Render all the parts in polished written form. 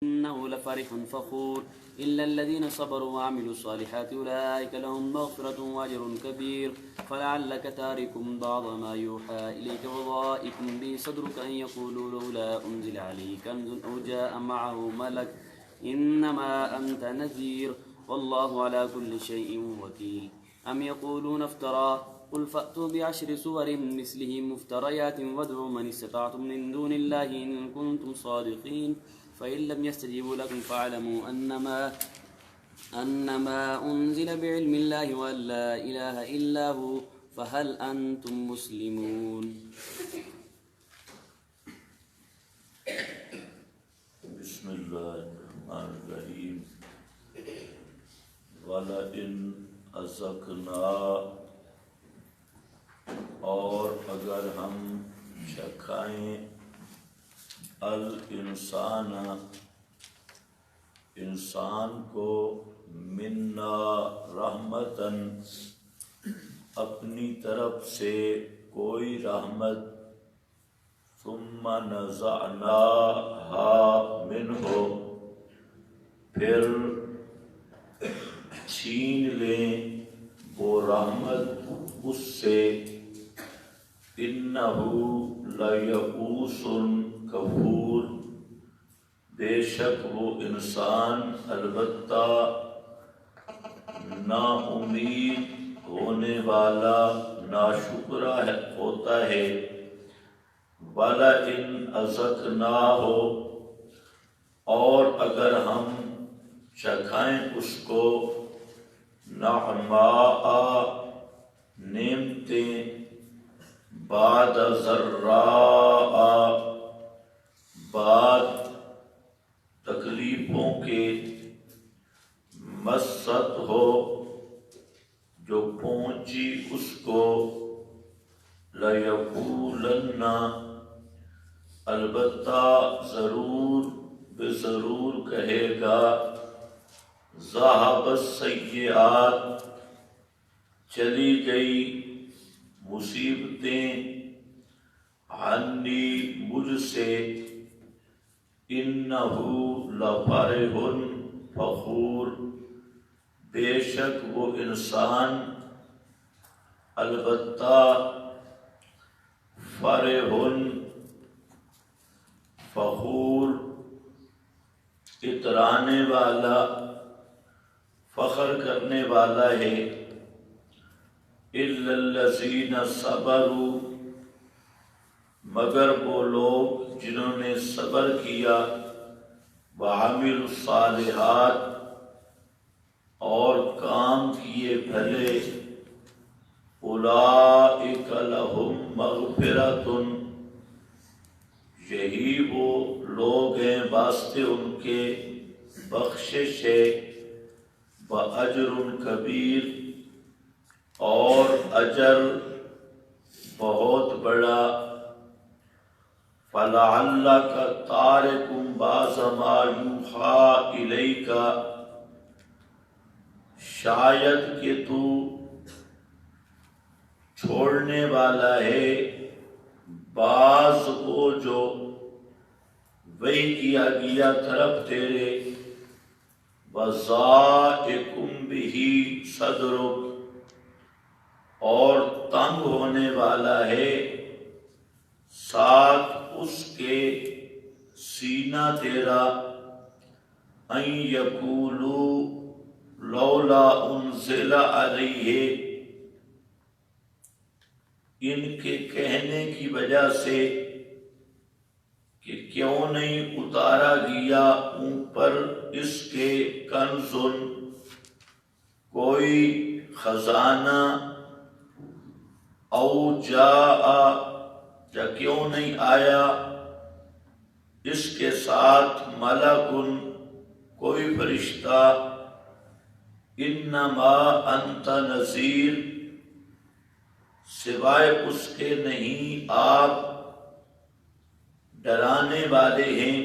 إنه لفرح فخور إلا الذين صبروا وعملوا الصالحات أولئك لهم مغفرة وأجر كبير فلعلك تارك بعض ما يوحى إليك وضائق به صدرك أن يقولوا لولا أنزل عليه كنز أو جاء معه ملك إنما أنت نذير والله على كل شيء وكيل أم يقولون افتراه قل فأتوا بعشر سور مثله مفتريات وادعوا من استطعتم من دون الله إن كنتم صادقين فإن لم يستجيبوا لكم فاعلموا أنما أنزل بعلم الله وأن لا إله إلا هو فهل أنتم مسلمون. بسم اللہ الرحمن الرحیم. وَلَئِنْ أَذَقْنَا، اور اگر ہم چکھائیں الانسان، انسان کو منا رحمتاً، اپنی طرف سے کوئی رحمت، ثم نزعناها منہ، پھر چھین لیں وہ رحمت اس سے، انہ لیئوس کفور، بے شک وہ انسان البتہ نا امید ہونے والا ناشکرا ہوتا ہے. وَلَئِنْ أَذَقْنَاهُ، اور اگر ہم چکھائیں اس کو نعماء نعمتیں، بعد ضراء، بعد تکلیفوں کے، مست ہو جو پہنچی اس کو، لَيَقُولَنَّ، البتہ ضرور بضرور کہے گا، ذہب السیئات، چلی گئی مصیبتیں، عنی مجھ سے، انہ لفرح فخور، بے شک وہ انسان البتہ فرح فخور، اترانے والا، فخر کرنے والا ہے. الا الذین صبروا، مگر وہ لوگ جنہوں نے صبر کیا، وعملوا الصالحات، اور کام کیے بھلے، اولئک لہم مغفرۃ، یہی وہ لوگ ہیں واسطے ان کے بخشش ہے، وَأَجْرٌ کبیر، اور اجر بہت بڑا. فَلَعَلَّكَ تَارِكٌ بَعْضَ مَا يُوحَىٰ إِلَيْكَ، شاید کہ تو چھوڑنے والا ہے بعض وہ جو وحی کیا گیا طرف تیرے، وَضَائِقٌ بِهِ صَدْرُكَ، اور تنگ ہونے والا ہے ساتھ اس کے سینہ تیرا، ان یقولوا لولا انزل علیہ، ان کے کہنے کی وجہ سے کہ کیوں نہیں اتارا گیا اوپر اس کے کنزن، کوئی خزانہ، او جاء، یا کیوں نہیں آیا اس کے ساتھ ملکن، کوئی فرشتہ، انما انت نذیر، سوائے اس کے نہیں آپ ڈرانے والے ہیں.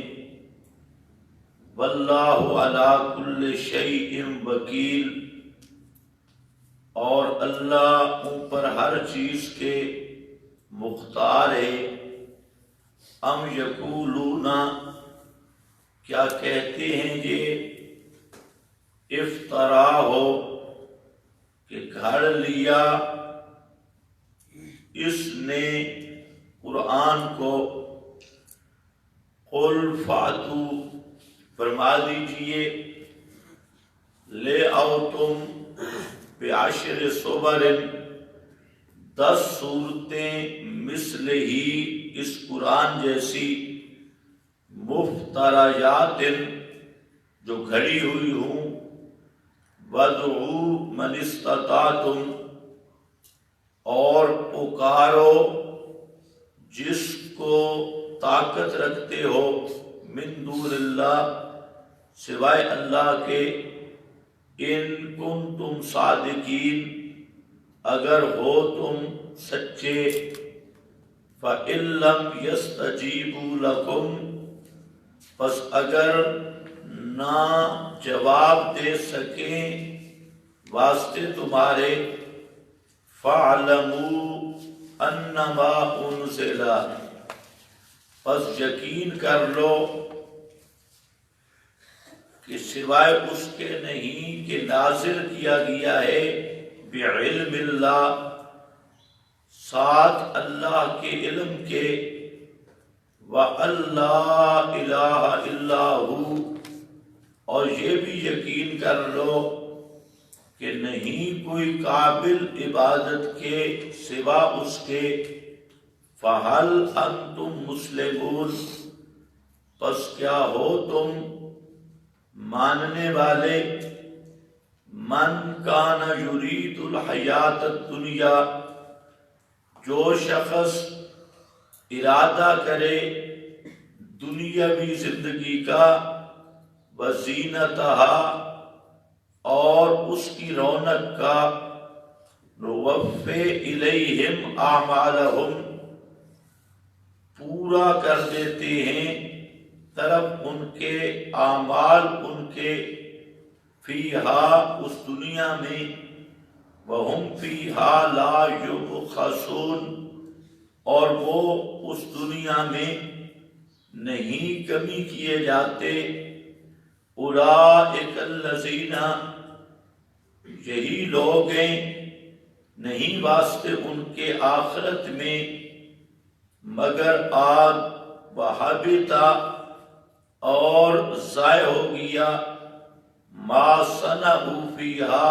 واللہ علی کل شیء وکیل، اور اللہ اوپر ہر چیز کے مختار ہے. ام یقولون، کیا کہتے ہیں یہ افطرا ہو کہ گھڑ لیا اس نے قرآن کو، قل فاتو فرما دیجئے لے آؤ تم بعشر صور 10 صورتیں مثل ہی اس قرآن جیسی، مفتریات جو گھڑی ہوئی ہوں، وَادْعُوا مَنِ اسْتَطَعْتُمْ اور پکارو جس کو طاقت رکھتے ہو، من دون اللہ سوائے اللہ کے، ان کنتم صادقین اگر ہو تم سچے، فَإِن لَّمْ يَسْتَجِيبُوا لَكُمْ پس اگر نہ جواب دے سکیں واسطے تمہارے، فَاعْلَمُوا أَنَّمَا أُنزِلَ پس یقین کر لو کہ سوائے اس کے نہیں کہ نازل کیا گیا ہے بعلم اللہ ساتھ اللہ کے علم کے، وَأَن لَّا إِلَٰهَ إِلَّا هُوَ اور یہ بھی یقین کر لو کہ نہیں کوئی قابل عبادت کے سوا اس کے، فَهَلْ أَنْتُمْ مُسْلِمُونَ پس کیا ہو تم ماننے والے، من کان یرید الحیات الدنیا جو شخص ارادہ کرے دنیاوی زندگی کا، وزینتہا اور اس کی رونق کا، نوفی الیہم اعمالہم پورا کر دیتے ہیں طرف ان کے اعمال ان کے، فیہا اس دنیا میں، وہم فیہا لا یبخسون اور وہ اس دنیا میں نہیں کمی کیے جاتے، اولئک الذین یہی لوگ ہیں نہیں واسطے ان کے آخرت میں مگر آگ، وحبطا اور ضائع ہو گیا، ما صنعوا فیہا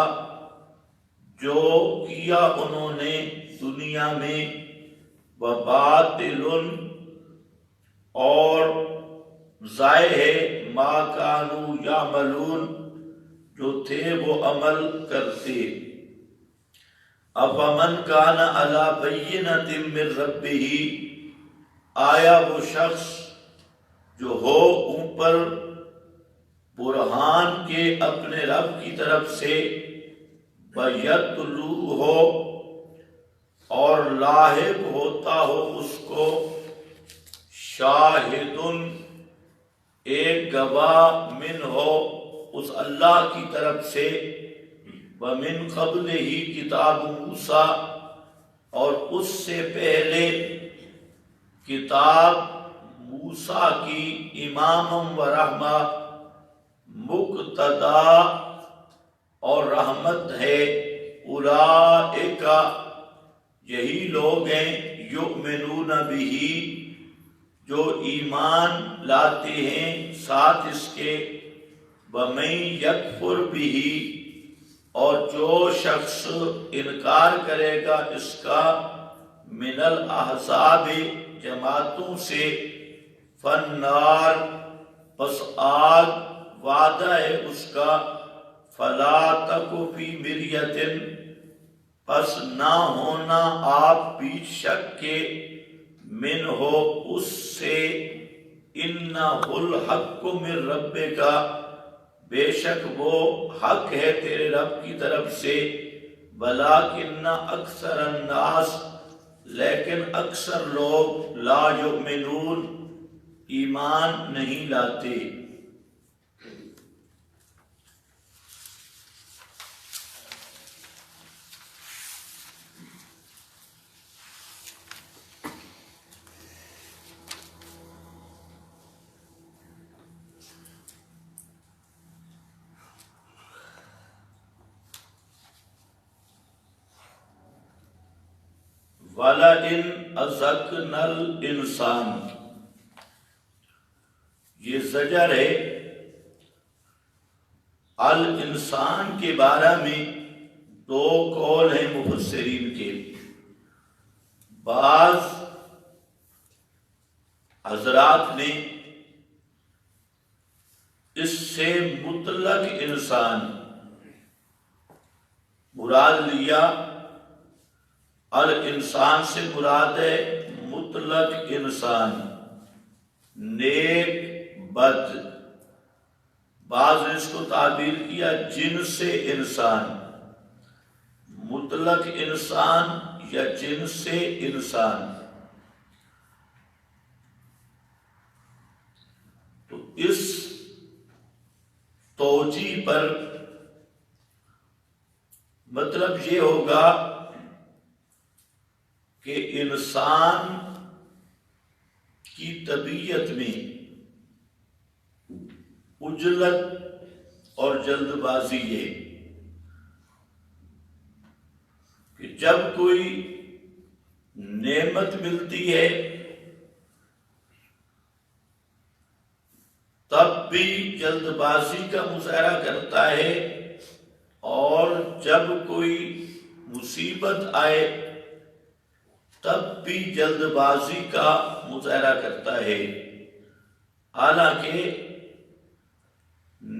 جو کیا انہوں نے دنیا میں، وباطل اور ضائع ہے، ما کانوا یعملون جو تھے وہ عمل کرتے۔ افمن کان علی بینۃ من ربہ آیا وہ شخص جو ہو اوپر برہان کے اپنے رب کی طرف سے، بیتلو ہو اور لاحق ہوتا ہو اس کو، شاہد ایک گواہ من ہو اس اللہ کی طرف سے، ومن قبل ہی کتاب موسیٰ اور اس سے پہلے کتاب موسیٰ کی، امامم و رحمہ مقتدا اور رحمت ہے، اولئک یہی لوگ ہیں، یؤمنون بہ جو ایمان لاتے ہیں ساتھ اس کے، ومن یکفر بہ اور جو شخص انکار کرے گا اس کا، من الاحزاب جماعتوں سے، فالنار پس آگ وعدہ ہے اس کا، فلا تک فی مریۃ پس نہ ہونا آپ بیچ شک کے، من ہو اس سے، انہ الحق من ربک بے شک وہ حق ہے تیرے رب کی طرف سے، ولکن اکثر الناس لیکن اکثر لوگ، لا یؤمنون ایمان نہیں لاتے۔ وَلَئِنْ أَذَقْنَا الْإِنسَانَ، یہ زجر ہے الانسان کے بارے میں۔ دو قول ہیں مفسرین کے، بعض حضرات نے اس سے مطلق انسان مراد لیا، اور انسان سے مراد ہے مطلق انسان، نیک بد۔ بعض نے اس کو تعبیر کیا جن سے انسان، مطلق انسان یا جن سے انسان۔ تو اس توجیہ پر مطلب یہ ہوگا کہ انسان کی طبیعت میں عجلت اور جلد بازی ہے کہ جب کوئی نعمت ملتی ہے تب بھی جلد بازی کا مظاہرہ کرتا ہے، اور جب کوئی مصیبت آئے تب بھی جلد بازی کا مظاہرہ کرتا ہے۔ حالانکہ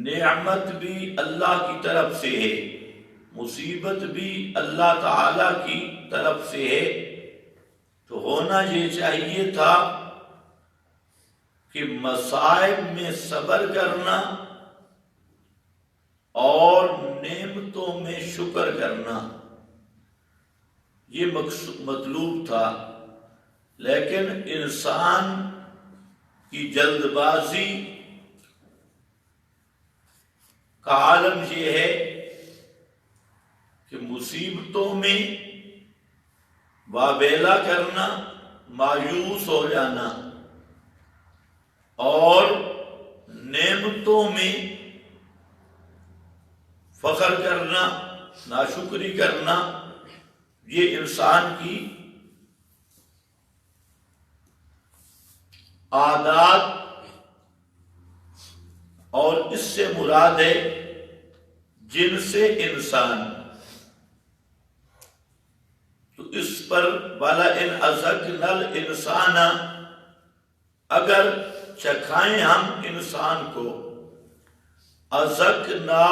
نعمت بھی اللہ کی طرف سے ہے، مصیبت بھی اللہ تعالی کی طرف سے ہے، تو ہونا یہ چاہیے تھا کہ مصائب میں صبر کرنا اور نعمتوں میں شکر کرنا، یہ مطلوب تھا۔ لیکن انسان کی جلد بازی کا عالم یہ ہے کہ مصیبتوں میں وابیلا کرنا، مایوس ہو جانا، اور نعمتوں میں فخر کرنا، ناشکری کرنا، یہ انسان کی عادات، اور اس سے مراد ہے جن سے انسان۔ تو اس پر وَلَئِنْ أَذَقْنَا الْإِنسَانَ، اگر چکھائیں ہم انسان کو، اذقنا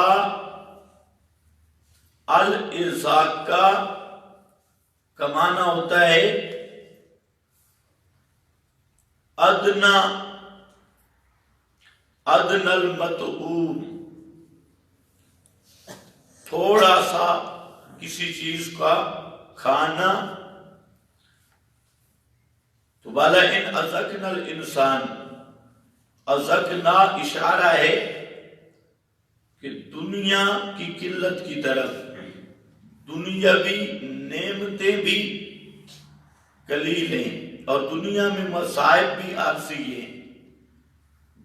الازاق کا معنی ہوتا ہے ادنا المطعوم، تھوڑا سا کسی چیز کا کھانا۔ تو وَلَئِنْ أَذَقْنَا الْإِنسَانَ، اذقنا اشارہ ہے کہ دنیا کی قلت کی طرف، دنیاوی نعمتیں بھی قلیل ہیں اور دنیا میں مصائب بھی عارضی ہیں۔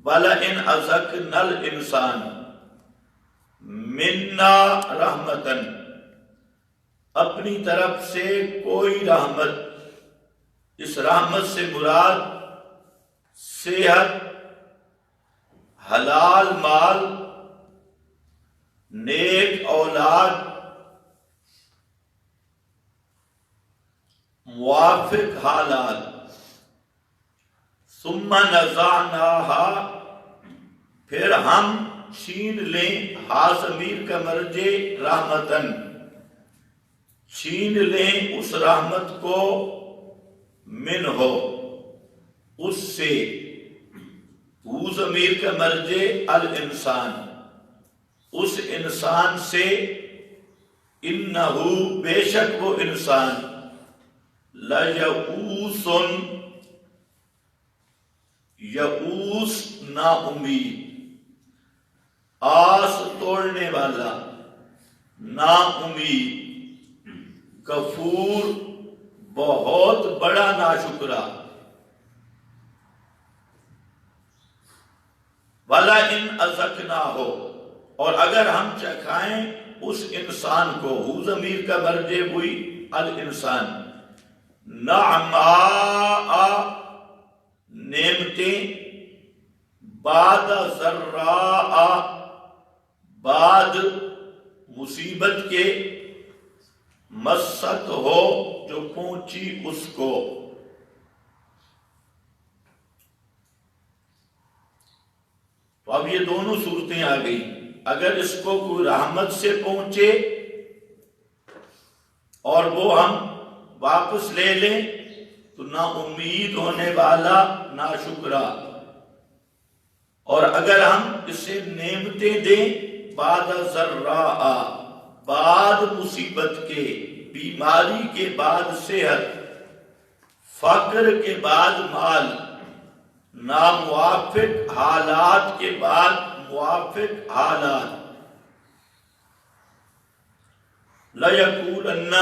وَلَئِنْ أَذَقْنَا الْإِنسَانَ مِنَّا رَحْمَةً، اپنی طرف سے کوئی رحمت، اس رحمت سے مراد صحت، حلال مال، نیک اولاد، موافق حالات۔ ثم نزعناها، پھر ہم چھین لیں، ہا ضمیر کا مرجع رحمتن، چھین لیں اس رحمت کو، من ہو اس سے، وہ ضمیر کا مرجع الانسان، اس انسان سے، انہو بے شک وہ انسان، لَيَئُوسٌ یئوس نا امید، آس توڑنے والا، نا امید، کفور بہت بڑا ناشکرا۔ وَلَئِنْ أَذَقْنَاهُ، اور اگر ہم چکھائیں اس انسان کو، ہو ضمیر کا مرجع ہوئی الانسان، نعماء نعمتیں، بعد ضراء بعد مصیبت کے، مست ہو جو پہنچی اس کو۔ تو اب یہ دونوں صورتیں آ گئی۔ اگر اس کو کوئی رحمت سے پہنچے اور وہ ہم واپس لے لیں تو نہ امید ہونے والا نہ شکرا، اور اگر ہم اسے نعمتیں دیں بعد ضراء بعد مصیبت کے، بیماری کے بعد صحت، فقر کے بعد مال، ناموافق حالات کے بعد موافق حالات، لَيَقُولَنَّ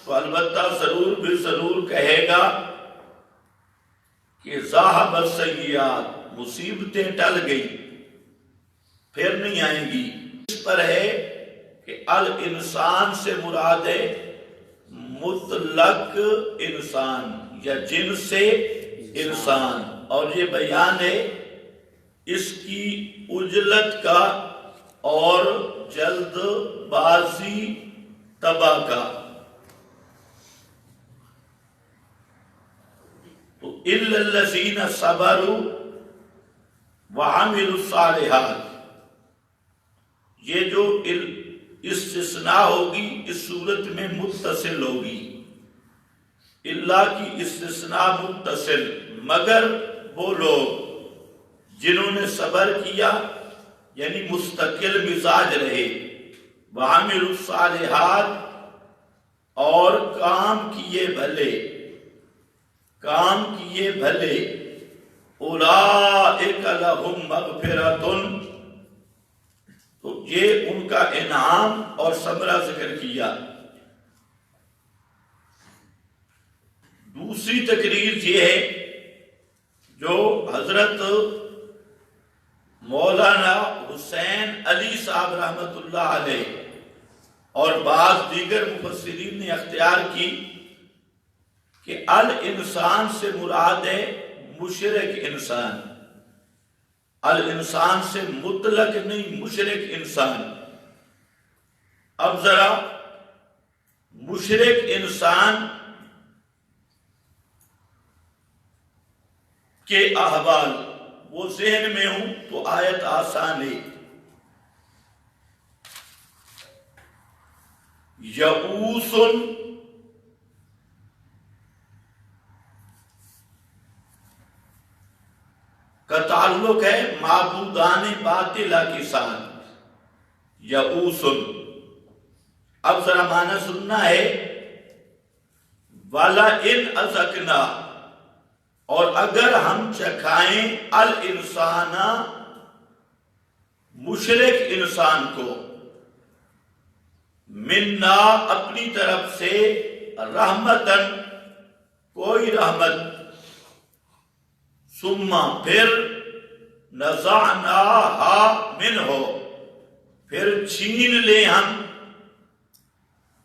تو البتہ ضرور بھی ضرور کہے گا کہ ذَهَبَ السَّيِّئَاتُ مصیبتیں ٹل گئی، پھر نہیں آئیں گی۔ اس پر ہے کہ الانسان سے مراد ہے مطلق انسان یا جنس سے انسان، اور یہ بیان ہے اس کی عجلت کا اور جلد بازی تباہ کا۔ تو إِلَّا الَّذِينَ صَبَرُوا وَعَمِلُوا الصَّالِحَاتِ، یہ جو استثناء ہوگی اس صورت میں متصل ہوگی، اللہ کی استثناء متصل، مگر وہ لوگ جنہوں نے صبر کیا یعنی مستقل مزاج رہے، وَعَمِلُوا الصَّالِحَاتِ اور کام کیے بھلے، کام کیے بھلے، أُولَئِكَ لَهُمْ مَغْفِرَةٌ تو یہ ان کا انعام اور ثمرہ ذکر کیا۔ دوسری تقریر یہ ہے جو حضرت مولانا حسین علی صاحب رحمت اللہ علیہ اور بعض دیگر مفسرین نے اختیار کی کہ الانسان سے مراد ہے مشرک انسان، الانسان سے مطلق نہیں مشرک انسان۔ اب ذرا مشرک انسان کے احوال وہ ذہن میں ہوں تو آیت آسان ہے۔ یئوس کا تعلق ہے معبودان باطلہ کے ساتھ، یئوس۔ اب ذرا معنی سننا ہے، وَلَئِنْ أَذَقْنَا اور اگر ہم چکھائیں الانسان مشرک انسان کو، منا اپنی طرف سے، رحمتن کوئی رحمت، ثم پھر نزعناہا منہ پھر چھین لیں ہم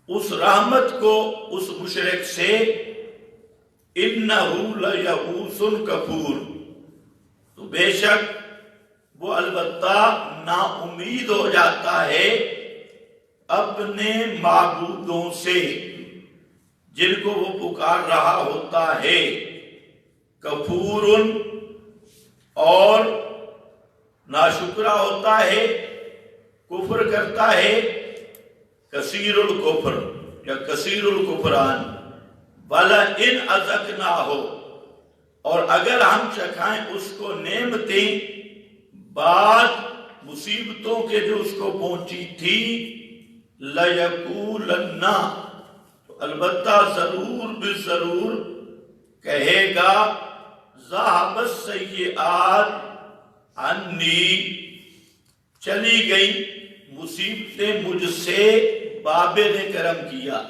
اس رحمت کو اس مشرک سے، انہو لیئوس کفور تو بے شک وہ البتہ نا امید ہو جاتا ہے اپنے معبودوں سے جن کو وہ پکار رہا ہوتا ہے، کفور اور ناشکرا ہوتا ہے، کفر کرتا ہے، کثیر الکفر یا کثیر الکفران۔ وَلَئِنْ أَذَقْنَاهُ اور اگر ہم چکھائیں اس کو نعمتیں بعد مصیبتوں کے جو اس کو پہنچی تھی، لَيَقُولَنَّ تو البتہ ضرور بالضرور کہے گا، ذَهَبَ السَّيِّئَاتُ عَنِّي چلی گئی مصیبتیں مجھ سے، بابے نے کرم کیا،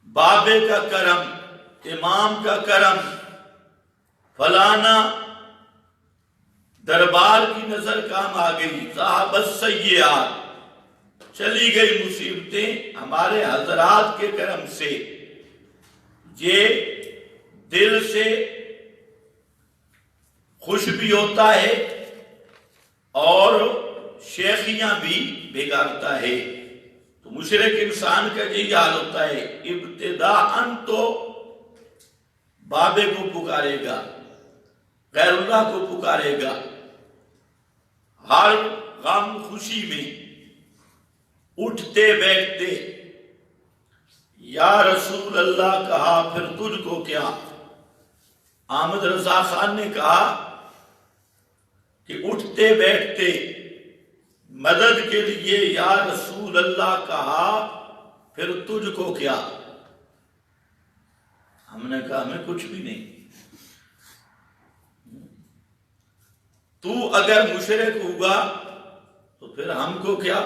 بابے کا کرم، امام کا کرم، فلانا دربار کی نظر کام آ گئی، ذَهَبَ السَّيِّئَاتُ چلی گئی مصیبتیں ہمارے حضرات کے کرم سے، یہ دل سے خوش بھی ہوتا ہے اور شیخیاں بھی بگاڑتا ہے. تو مشرک انسان کا یہی حال ہوتا ہے، ابتداءً تو بابے کو پکارے گا، غیر اللہ کو پکارے گا، ہر غم خوشی میں اٹھتے بیٹھتے یا رسول اللہ کہا، پھر تجھ کو کیا. احمد رضا خان نے کہا کہ اٹھتے بیٹھتے مدد کے لیے یا رسول اللہ کہا، پھر تجھ کو کیا. ہم نے کہا ہمیں کچھ بھی نہیں. تو اگر مشرک ہوگا تو پھر ہم کو کیا؟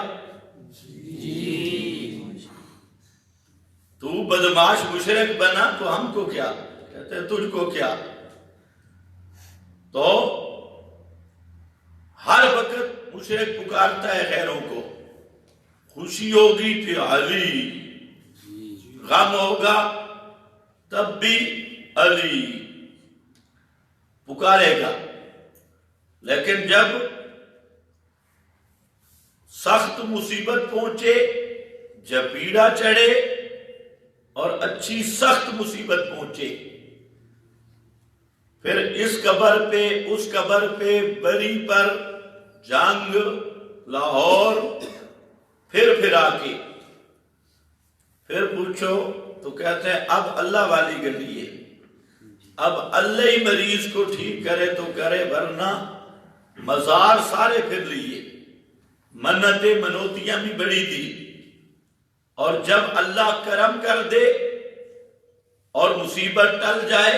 تو بدمعاش مشرک بنا تو ہم کو کیا؟ کہتے ہیں تجھ کو کیا. تو ہر وقت مشرک پکارتا ہے غیروں کو. خوشی ہوگی تو علی، غم ہوگا تب بھی علی پکارے گا. لیکن جب سخت مصیبت پہنچے، جب پیڑا چڑھے اور اچھی سخت مصیبت پہنچے، پھر اس قبر پہ اس قبر پہ، بری پر، جنگ، لاہور، پھر آ کے پھر پوچھو تو کہتے ہیں اب اللہ والی گلی ہے، اب اللہ ہی مریض کو ٹھیک کرے تو کرے، ورنہ مزار سارے پھر لیے، منتیں منوتیاں بھی بڑی تھی. اور جب اللہ کرم کر دے اور مصیبت ٹل جائے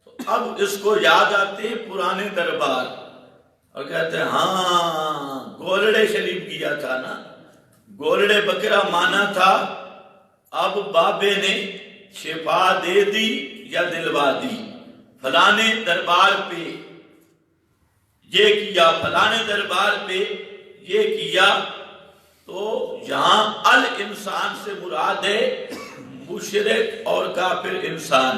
تو اب اس کو یاد آتے ہیں پرانے دربار اور کہتے ہیں ہاں گولڑے شریف کیا تھا نا، گولڑے بکرا مانا تھا، اب بابے نے شفا دے دی یا دلوا دی. فلانے دربار پہ یہ کیا، فلانے دربار پہ یہ کیا. تو یہاں الانسان سے مراد ہے مشرک اور کافر انسان،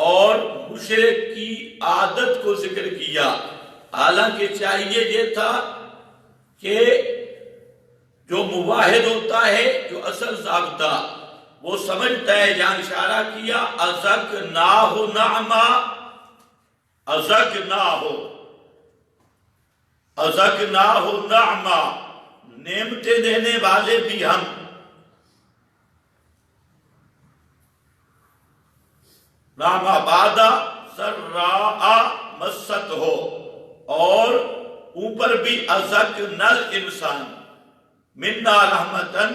اور مشرک کی عادت کو ذکر کیا. حالانکہ چاہیے یہ تھا کہ جو موحد ہوتا ہے، جو اصل ضابطہ وہ سمجھتا ہے، جہاں اشارہ کیا ازک نہ ہو نعما، ازک نہ ہو، ازک نہ ہو نعما، نعمتیں دینے والے بھی ہم. نعما بادا سراء مست ہو، اور اوپر بھی ازک نل انسان منا رحمتن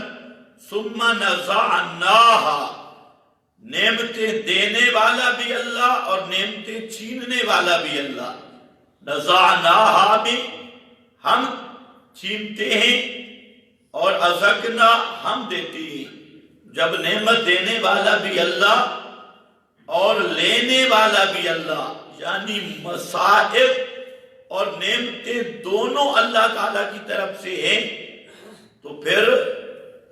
ثم نزعناہا، نعمتیں دینے والا بھی اللہ اور نعمتیں چھیننے والا بھی اللہ. نزعناہا بھی ہم چھینتے ہیں اور ازکنا ہم دیتے ہیں. جب نعمت دینے والا بھی اللہ اور لینے والا بھی اللہ، یعنی مصائب اور نعمتیں دونوں اللہ تعالیٰ کی طرف سے ہیں، تو پھر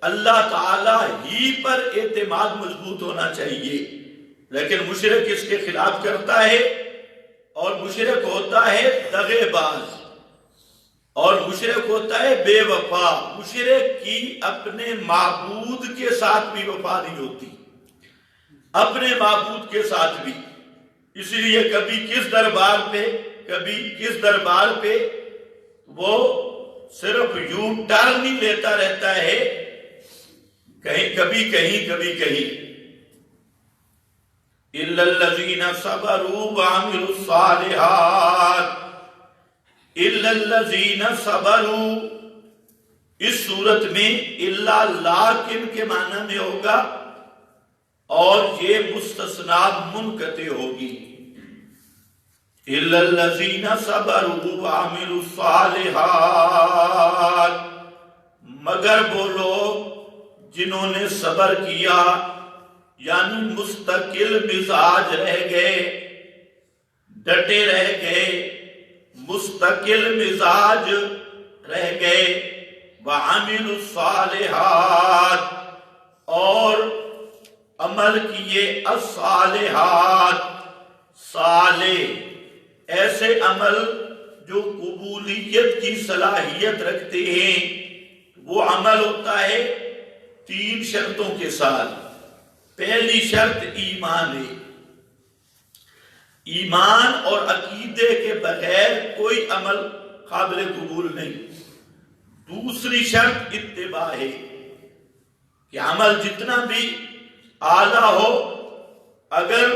اللہ تعالیٰ ہی پر اعتماد مضبوط ہونا چاہیے. لیکن مشرک اس کے خلاف کرتا ہے، اور مشرک ہوتا ہے دغے باز، اور مشرک ہوتا ہے بے وفا. مشرک کی اپنے معبود کے ساتھ بھی وفا نہیں ہوتی، اپنے معبود کے ساتھ بھی. اس لیے کبھی کس دربار پہ، کبھی کس دربار پہ وہ صرف یوں ٹرن نہیں لیتا رہتا ہے، کہیں کبھی کہیں کبھی کہیں. اِلَّا الَّذِينَ صَبَرُوا وَعَمِلُوا الصَّالِحَاتِ، اِلَّا الَّذِينَ صَبَرُوا اس صورت میں الا لیکن کے معنی میں ہوگا، اور یہ مستثنا منقطع ہوگی. اِلَّا الَّذِينَ صَبَرُوا وَعَمِلُوا الصَّالِحَاتِ، مگر وہ لوگ جنہوں نے صبر کیا، یعنی مستقل مزاج رہ گئے، ڈٹے رہ گئے، مستقل مزاج رہ گئے. وَعَمِلُوا الصَّالِحَاتِ، اور عمل کیے الصالحات، صالح ایسے عمل جو قبولیت کی صلاحیت رکھتے ہیں، وہ عمل ہوتا ہے 3 شرطوں کے ساتھ۔ پہلی شرط ایمان ہے، ایمان اور عقیدے کے بغیر کوئی عمل قابل قبول نہیں۔ دوسری شرط اتباع ہے کہ عمل جتنا بھی اعلیٰ ہو، اگر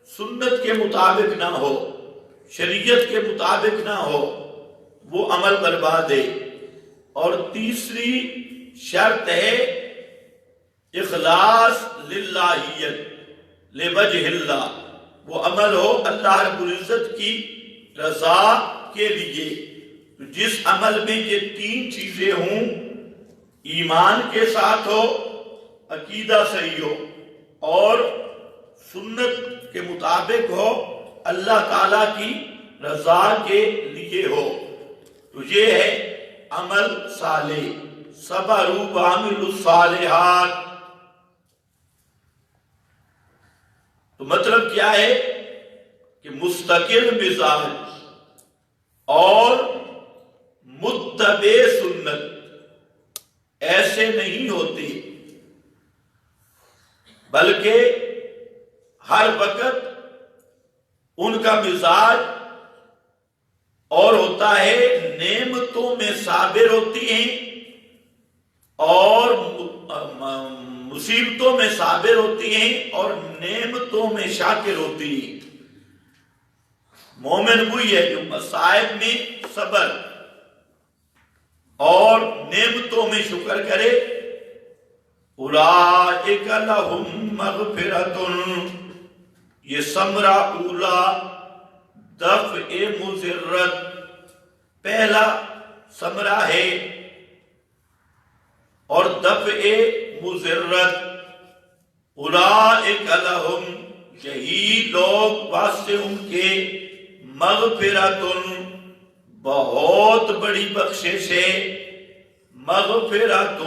سنت کے مطابق نہ ہو، شریعت کے مطابق نہ ہو، وہ عمل برباد ہے۔ اور تیسری شرط ہے اخلاص للہیت، لوجہ اللہ، وہ عمل ہو اللہ رب العزت کی رضا کے لیے۔ جس عمل میں یہ 3 چیزیں ہوں، ایمان کے ساتھ ہو، عقیدہ صحیح ہو، اور سنت کے مطابق ہو، اللہ تعالی کی رضا کے لیے ہو، تو یہ ہے عمل صالح۔ صبروا وعملوا الصالحات، تو مطلب کیا ہے کہ مستقل مزاج اور متبع سنت ایسے نہیں ہوتے، بلکہ ہر وقت ان کا مزاج اور ہوتا ہے نعمتوں میں صابر ہوتی ہیں اور مصیبتوں میں صابر ہوتی ہیں اور نعمتوں میں شاکر ہوتی ہیں۔ مومن وہی ہے جو مصائب میں صبر اور نعمتوں میں شکر کرے۔ اولئک لہم مغفرۃ، یہ ثمرہ اولا دفع مضرت پہلا ثمرہ ہے، اور دفع مضرت اولئک لہم، یہی لوگ واسطے ان کے مغفرۃ، بہت بڑی بخشش ہے، مغفرۃ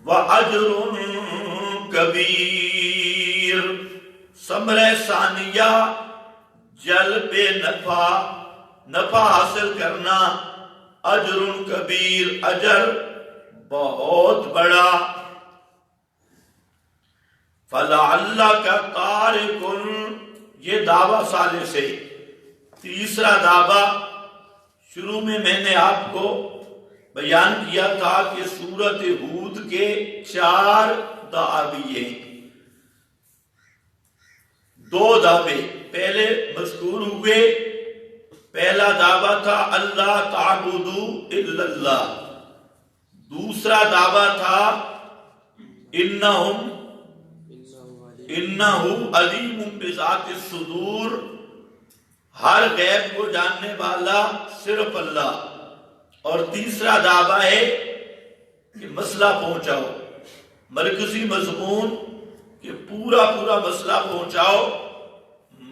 وَأَجْرٌ کبیر۔ ثمرہ ثانیہ جلب نفع حاصل کرنا، اجر کبیر، اجر بہت بڑا۔ فَلَعَلَّكَ تَارِكٌ، یہ دعویٰ صالح سے۔ تیسرا دعویٰ شروع میں نے آپ کو بیان کیا تھا کہ سورۃ ہود کے 4 دعوی ہیں، 2 دعوے پہلے مذکور ہوئے۔ پہلا دعویٰ تھا اللہ تعبدوا الا اللہ، دوسرا دعویٰ تھا انہ علیم بذات الصدور، ہر غیب کو جاننے والا صرف اللہ۔ اور تیسرا دعویٰ ہے کہ مسئلہ پہنچاؤ، مرکزی مضمون کہ پورا مسئلہ پہنچاؤ،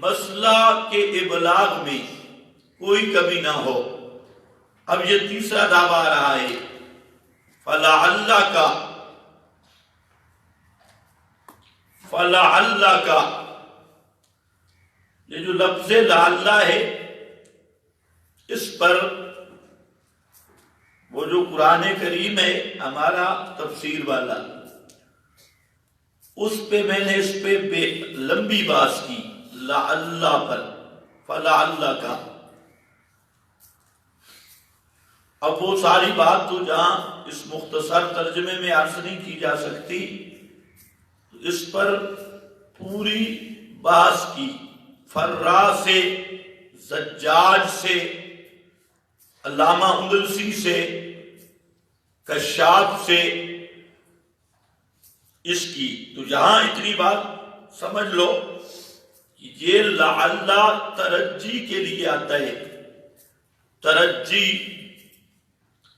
مسئلہ کے ابلاغ میں کوئی کمی نہ ہو۔ اب یہ تیسرا دعویٰ آ رہا ہے، فَلَعَلَّكَ، یہ جو لفظ لعلہ ہے، اس پر وہ جو قرآن کریم ہے ہمارا تفسیر والا، اس پہ میں نے اس پہ لمبی بحث کی، لعلہ پر، فَلَعَلَّكَ۔ اب وہ ساری بات تو جہاں اس مختصر ترجمے میں عرض نہیں کی جا سکتی، اس پر پوری بحث کی، فرا سے، زجاج سے، علامہ اندلسی سے، کشاف سے، اس کی تو یہاں اتنی بات سمجھ لو کہ یہ لعلہ ترجی کے لیے آتا ہے، ترجی۔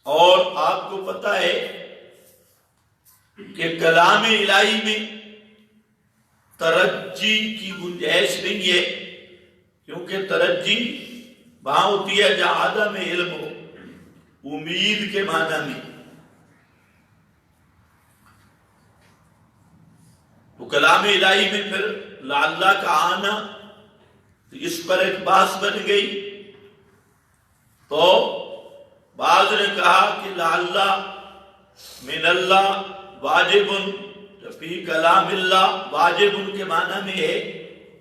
اور آپ کو پتہ ہے کہ کلام الہی میں ترجی کی گنجائش نہیں ہے، کیونکہ ترجی وہاں ہوتی ہے جہاں عدم علم ہو، امید کے معنی میں۔ کلام الہی میں پھر لعلہ کا آنا اس پر ایک بحث بن گئی. تو بعض نے کہا کہ لعلہ من اللہ واجب فی کلام اللہ، واجب کے معنی میں ہے،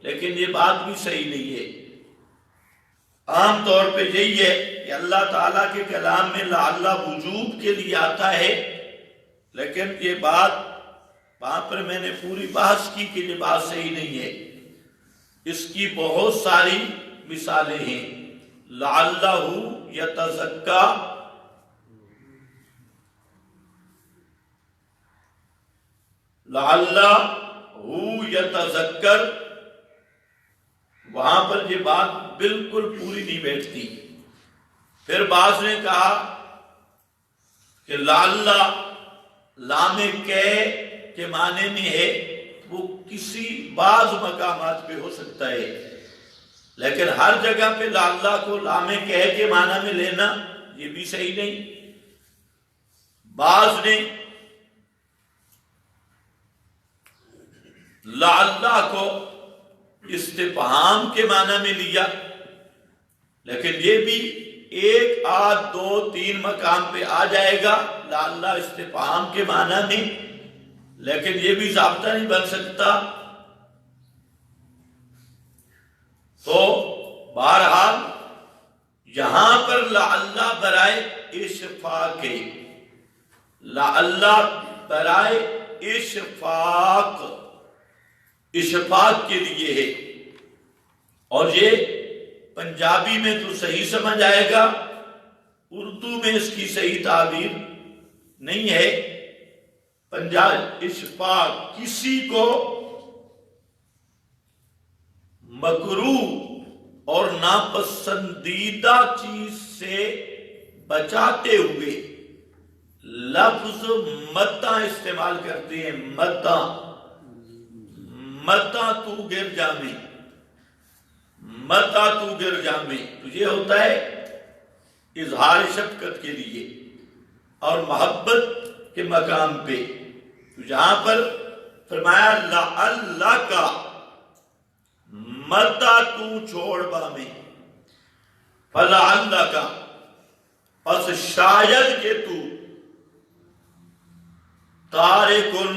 لیکن یہ بات بھی صحیح نہیں ہے. عام طور پہ یہی ہے کہ اللہ تعالیٰ کے کلام میں لعلہ وجوب کے لیے آتا ہے، لیکن یہ بات وہاں پر میں نے پوری بحث کی کہ یہ بات صحیح نہیں ہے. اس کی بہت ساری مثالیں ہیں. لعلہ یتزکا، لعلہ یتذکر، وہاں پر یہ بات بالکل پوری نہیں بیٹھتی. پھر بعض نے کہا کہ لعلہ لام کے معنی میں ہے، وہ کسی بعض مقامات پہ ہو سکتا ہے، لیکن ہر جگہ پہ لعلہ کو لام کے معنی میں لینا یہ بھی صحیح نہیں. بعض نے لعلہ کو استفہام کے معنی میں لیا، لیکن یہ بھی ایک آدھ دو تین مقام پہ آ جائے گا لعلہ استفہام کے معنی میں، لیکن یہ بھی ضابطہ نہیں بن سکتا. تو بہرحال یہاں پر لعلہ برائے اشفاق ہے، لعلہ برائے اشفاق کے لیے ہے. اور یہ پنجابی میں تو صحیح سمجھ آئے گا، اردو میں اس کی صحیح تعبیر نہیں ہے. پنجاب اشفاق کسی کو مکروہ اور ناپسندیدہ چیز سے بچاتے ہوئے لفظ متا استعمال کرتے ہیں. متا تو گر جامے، متا تو گر جامے، تو یہ ہوتا ہے اظہار شفقت کے لیے اور محبت کے مقام پہ. تو جہاں پر فرمایا لعلہ کا متا تو چھوڑ بامے، فلعلہ کا، پس شاید کہ تو تارکن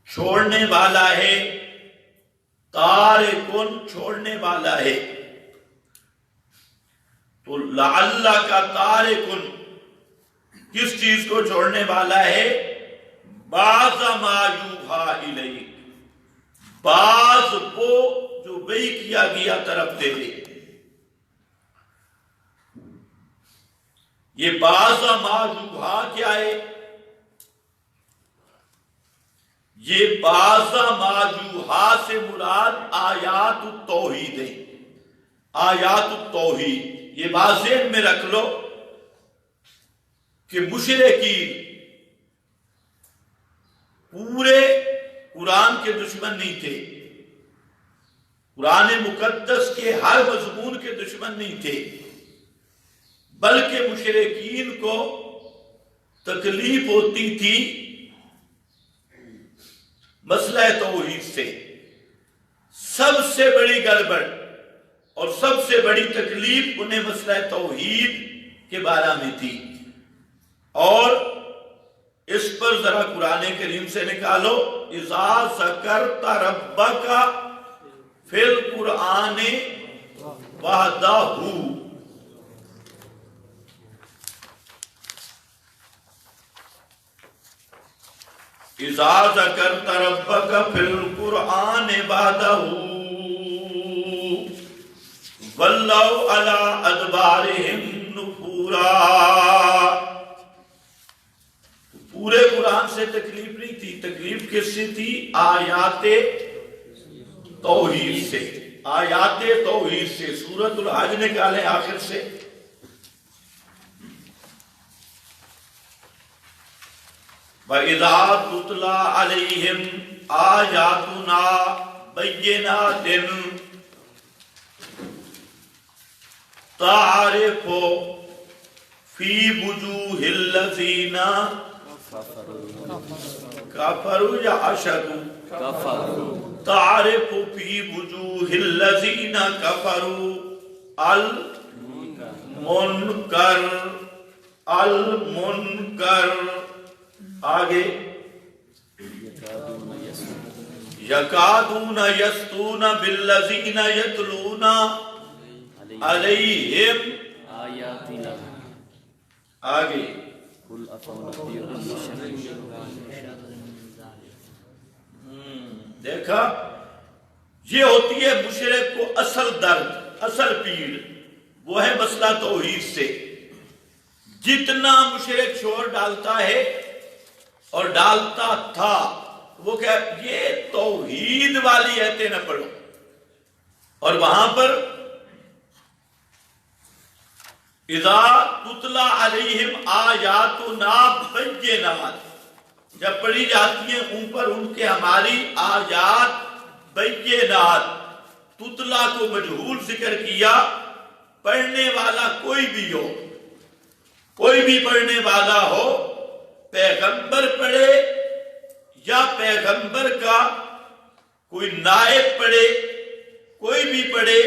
چھوڑنے والا ہے، تارکن چھوڑنے والا ہے. تو لعلہ کا تارکن کس چیز کو چھوڑنے والا ہے؟ بعض ما یوحا الیک، بعض وہ جو وحی کیا گیا طرف تیرے. یہ بعض ما یوحا کیا ہے؟ یہ بعض ما یوحا سے مراد آیات التوحید ہے. آیات التوحید یہ بات ذہن میں رکھ لو کہ مشرکین پورے قرآن کے دشمن نہیں تھے، قرآن مقدس کے ہر مضمون کے دشمن نہیں تھے، بلکہ مشرکین کو تکلیف ہوتی تھی مسئلہ توحید سے. سب سے بڑی گڑبڑ اور سب سے بڑی تکلیف انہیں مسئلہ توحید کے بارے میں تھی. اور اس پر ذرا قرآن کریم سے نکالو، اذا ذکرت ربک فی القرآن وحدہ، اذا ذکرت ربک فی القرآن وحدہ ولوا علی ادبارہم نفورا. پورے قرآن سے تکلیف نہیں تھی، تکلیف کس سے تھی؟ آیات توحید سے، آیات توحید سے. سورۃ الحج نکالیں آخر سے. وَإِذَا تُتْلَى عَلَيْهِمْ آيَاتُنَا بَيِّنَاتٍ تَعْرِفُ فِي وُجُوهِ الَّذِينَ کفروا یا اشدوا کفروا تعرف فی وجوہ الذین کفروا المنکر المنکر. آگے یکادون یسطون بالذین یتلون علیہم آیاتنا. آگے قل افنبئکم بشر دیکھا یہ ہوتی ہے مشرک کو اصل درد اصل پیڑ، وہ ہے مسئلہ توحید سے. جتنا مشرک شور ڈالتا ہے اور ڈالتا تھا وہ کہ یہ توحید والی ایتیں نہ پڑھو، اور وہاں پر اذا تتلا علیہم آیاتنا بینات جب پڑھی جاتی ہیں اوپر ان کے ہماری آیات بینات. تتلا کو مجہول ذکر کیا، پڑھنے والا کوئی بھی ہو، کوئی بھی پڑھنے والا ہو، پیغمبر پڑھے یا پیغمبر کا کوئی نائب پڑھے، کوئی بھی پڑھے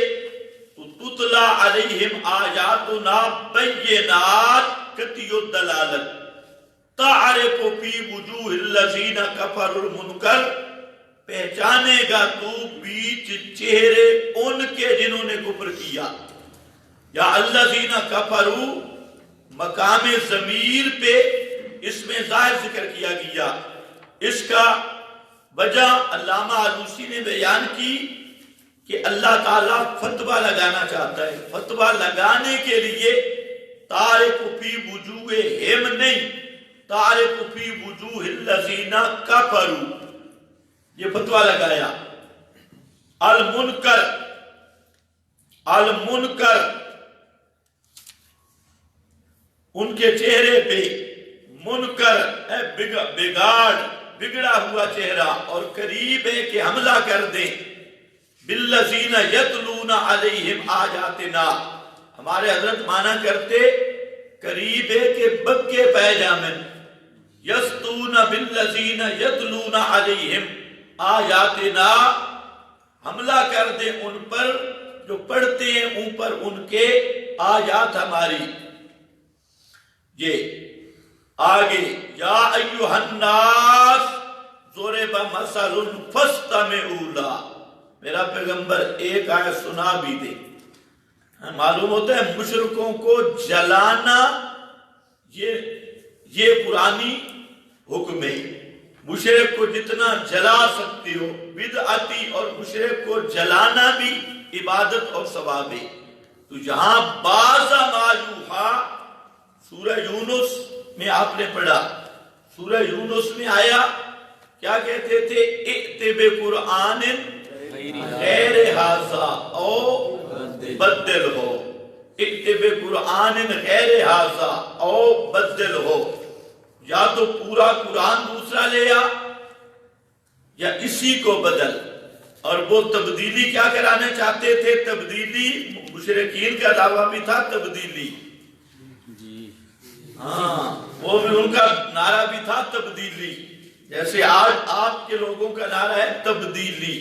تو تتلا علیہم آیاتنا بینات قطعی الدلالت تعرف فی وجوہ الذین کفروا المنکر. پہچانے گا تو بیچ چہرے ان کے جنہوں نے کفر کیا. یا الذین کفروا مقام ضمیر پہ اس میں ظاہر ذکر کیا گیا. اس کا وجہ علامہ آلوسی نے بیان کی کہ اللہ تعالیٰ فتویٰ لگانا چاہتا ہے. فتویٰ لگانے کے لیے تعرف فی وجوہہم نہیں، تعرف فی وجوہ الذین کفروا یہ فتویٰ لگایا. المنکر المنکر ان کے چہرے پہ، منکر ہے بگڑا ہوا چہرہ، اور قریب ہے کہ حملہ کر دیں. بالذین یتلون علیہم آیاتنا ہمارے حضرت مانا کرتے قریب ہے کہ بکے پیجامن. یسطون بالذین یتلون علیہم آیاتنا حملہ کر دیں ان پر جو پڑھتے ہیں اوپر ان کے آیات ہماری. یہ آگے یا ایھا الناس ضرب مثل فاستمعوا له. میرا پیغمبر ایک آیت سنا بھی دے. معلوم ہوتا ہے مشرکوں کو جلانا یہ قرآنی حکم ہے. مشرک کو جتنا جلا سکتے ہو، بدعتی اور مشرک کو جلانا بھی عبادت اور ثواب ہے. تو یہاں بعض ما یوحی سورہ یونس میں آپ نے پڑھا، سورہ یونس میں آیا کیا کہتے تھے؟ ائت بقرآن غیر ھذا او بدل ہو. ائت بقرآن غیر ھذا او بدل ہو. یا تو پورا قرآن دوسرا لے آ یا اسی کو بدل. اور وہ تبدیلی کیا کرانا چاہتے تھے؟ تبدیلی مشرکین کا دعویٰ بھی تھا تبدیلی. ہاں وہ بھی ان کا نعرہ بھی تھا تبدیلی، جیسے آج آپ کے لوگوں کا نعرہ ہے تبدیلی.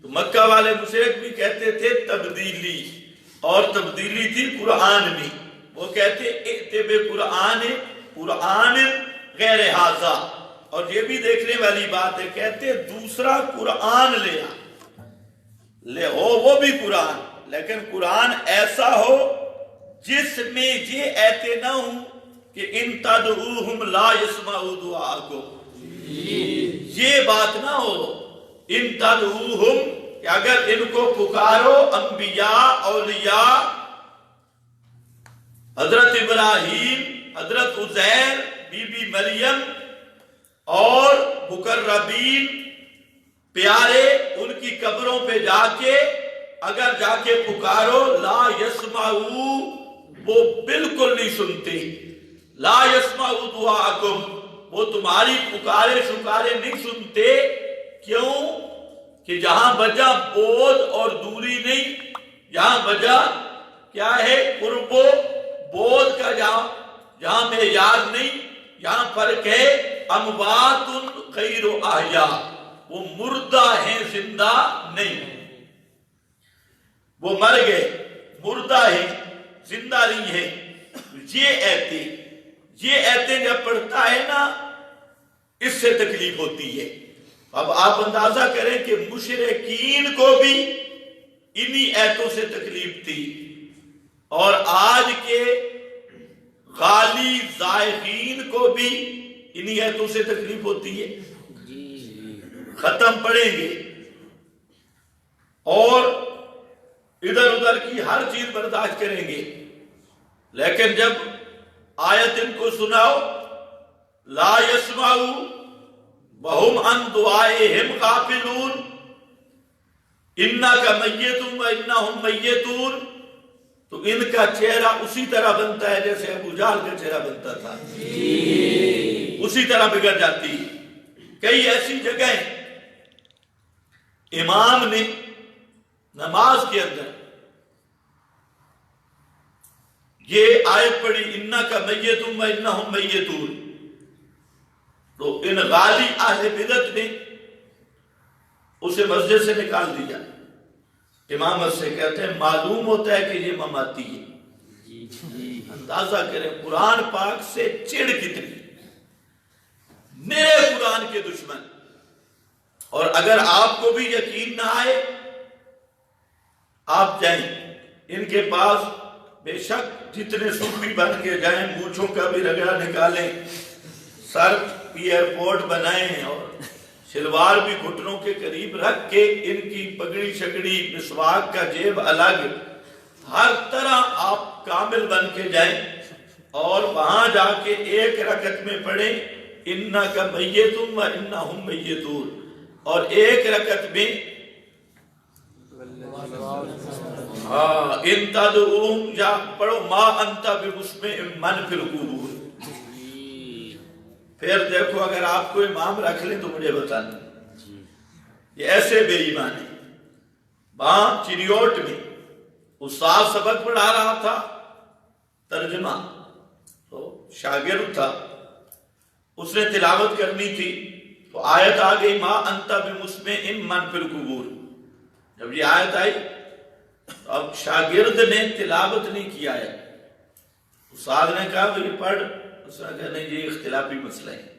تو مکہ والے مشرک بھی کہتے تھے تبدیلی، اور تبدیلی تھی قرآن میں. وہ کہتے ائت بقرآن قرآن غیر ھذا. اور یہ بھی دیکھنے والی بات ہے، کہتے دوسرا قرآن لے ہو وہ بھی قرآن، لیکن قرآن ایسا ہو جس میں یہ ایتے نہ ہوں کہ ان تدعوہم لا یسمعوا دعاءکم. یہ بات نہ ہو ان تدعوہم کہ اگر ان کو پکارو انبیاء اولیاء، حضرت ابراہیم، حضرت عزیر، بی بی مریم اور مقربین پیارے، ان کی قبروں پہ جا کے اگر جا کے پکارو لا یسمعوا وہ بالکل نہیں سنتے. لا یسمعوا دعاءکم وہ تمہاری پکارے شکارے نہیں سنتے. کیوں؟ کہ جہاں وجہ بود اور دوری نہیں، جہاں وجہ کیا ہے؟ قرب و بود کا جہاں معیار نہیں، یہاں فرق ہے، اموات غیر احیاء، وہ مردہ ہیں زندہ نہیں، وہ مر گئے مردہ ہیں زندہ نہیں ہے۔ یہ ایتیں جب پڑھتا ہے نا اس سے تکلیف ہوتی ہے۔ اب آپ اندازہ کریں کہ مشرکین کو بھی انہی ایتوں سے تکلیف تھی، اور آج کے غالی زائغین کو بھی انہی ایتوں سے تکلیف ہوتی ہے۔ ختم پڑھیں گے اور ادھر ادھر کی ہر چیز برداشت کریں گے، لیکن جب آیت ان کو سناؤ، لا یسمعوا وہم عن دعائہم غافلون، انک میت و انہم میتون، تو ان کا چہرہ اسی طرح بنتا ہے جیسے ابو جہل کا چہرہ بنتا تھا، اسی طرح بگڑ جاتی۔ کئی ایسی جگہیں امام نے نماز کے اندر یہ آیت پڑھی، انک میت و انہم میتون، تو ان غالی اہل بدعت نے اسے مسجد سے نکال دیا، امامت سے۔ کہتے ہیں معلوم ہوتا ہے کہ یہ مماتی ہے۔ اندازہ کریں قرآن پاک سے چڑ کتنی، میرے قرآن کے دشمن۔ اور اگر آپ کو بھی یقین نہ آئے، آپ جائیں ان کے پاس، بے شک جتنے صوفی بن کے جائیں، مونچھوں کا بھی رگڑا نکالیں، سر ایئرپورٹ بنائیں اور شلوار بھی گھٹنوں کے قریب رکھ کے، ان کی پگڑی شگڑی مسواک کا جیب الگ، ہر طرح آپ کامل بن کے جائیں، اور وہاں جا کے ایک رکعت میں پڑھیں انک میت و انہم میتون، اور ایک رکعت میں ان تدعوہم، یا پڑھو ما انت بمسمع من فی القبور۔ پھر دیکھو اگر آپ کو امام رکھ لیں تو مجھے بتانا۔ یہ ایسے بے ایمان ہیں۔ وہاں چریوٹ میں استاد سبق پڑھا رہا تھا، ترجمہ، تو شاگرد تھا، اس نے تلاوت کرنی تھی، تو آیت آ گئی ما انت بمسمع من فی القبور۔ جب یہ آیت آئی تو اب شاگرد نے تلاوت نہیں کیا ہے، استاد نے کہا یہ پڑھ، اس نے کہا نہیں یہ اختلافی مسئلہ ہے۔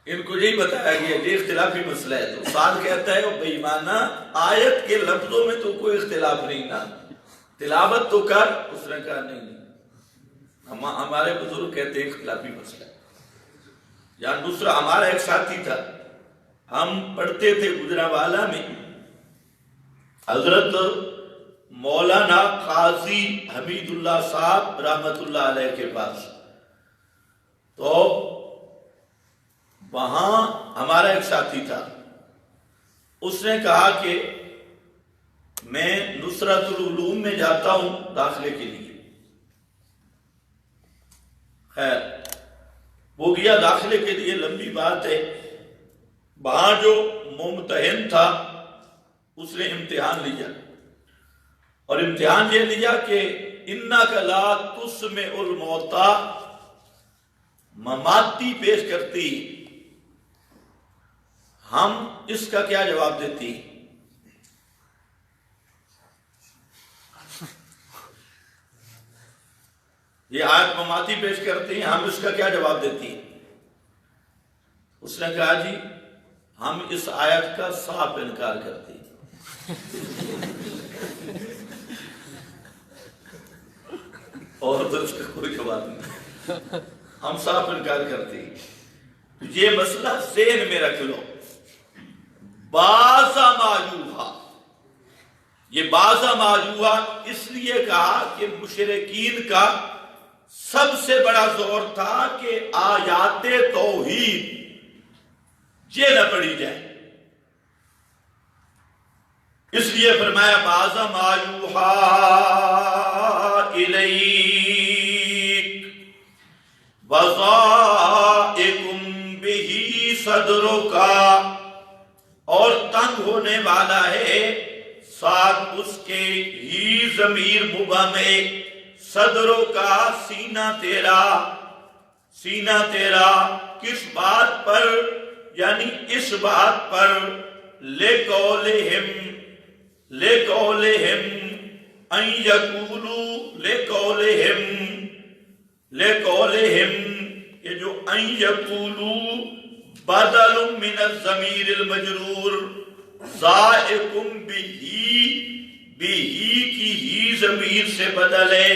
ان کو یہی بتایا گیا یہ اختلافی مسئلہ ہے، تو استاد کہتا ہے بے ایمانہ، آیت کے لفظوں میں تو کوئی اختلاف نہیں نا، تلاوت تو کر۔ اس نے کہا نہیں، ہمارے بزرگ کہتے ہیں اختلافی مسئلہ ہے۔ یا دوسرا ہمارا ایک ساتھی تھا، ہم پڑھتے تھے گجرانوالہ میں، حضرت مولانا قاضی حمید اللہ صاحب رحمت اللہ علیہ کے پاس، تو وہاں ہمارا ایک ساتھی تھا، اس نے کہا کہ میں نصرت العلوم میں جاتا ہوں داخلے کے لیے۔ خیر وہ گیا داخلے کے لیے، لمبی بات ہے، وہاں جو ممتحن تھا اس نے امتحان لیا، اور امتحان یہ لیا کہ انک لا تسمع الموتیٰ، مماتی پیش کرتی، ہم اس کا کیا جواب دیتی؟ یہ آیت مماتی پیش کرتی ہیں، ہم اس کا کیا جواب دیتی؟ اس نے کہا جی ہم اس آیت کا صاف انکار کرتے ہیں۔ اور تو اس کا کوئی جواب نہیں، ہم صاف انکار کرتے ہیں۔ یہ مسئلہ ذہن میں رکھ لو، بازا ماجوہا، یہ بازا ماجوہا اس لیے کہا کہ مشرکین کا سب سے بڑا زور تھا کہ آیات توحید یہ نہ پڑھی جائے، اس لیے فرمایا بازا ماجوہا الیک وضائکم بہی صدرکا، اور تنگ ہونے والا ہے ساتھ اس کے ہی ضمیر مبہم ہے، صدروں کا سینہ تیرا کس بات پر؟ یعنی اس بات پر لِقَوْلِهِمْ أَن يَقُولُوا لِقَوْلِهِمْ یہ جو أن يَقُولُوا بدل من الضمیر المجرور ذائق بھی کی ہی ضمیر سے بدل ہے،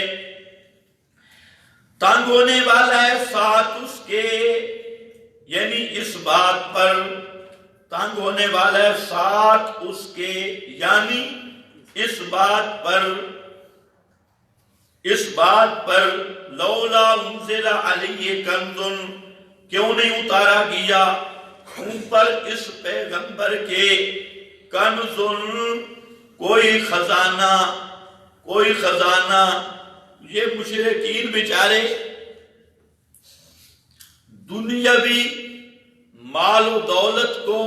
تنگ ہونے والا ہے ساتھ اس کے، یعنی اس بات پر تنگ ہونے والا ہے ساتھ اس کے، یعنی اس بات پر لولا انزل علیہ کنز، کیوں نہیں اتارا گیا اوپر اس پیغمبر کے کنز، کوئی خزانہ۔ یہ مشرکین بیچارے دنیاوی مال و دولت کو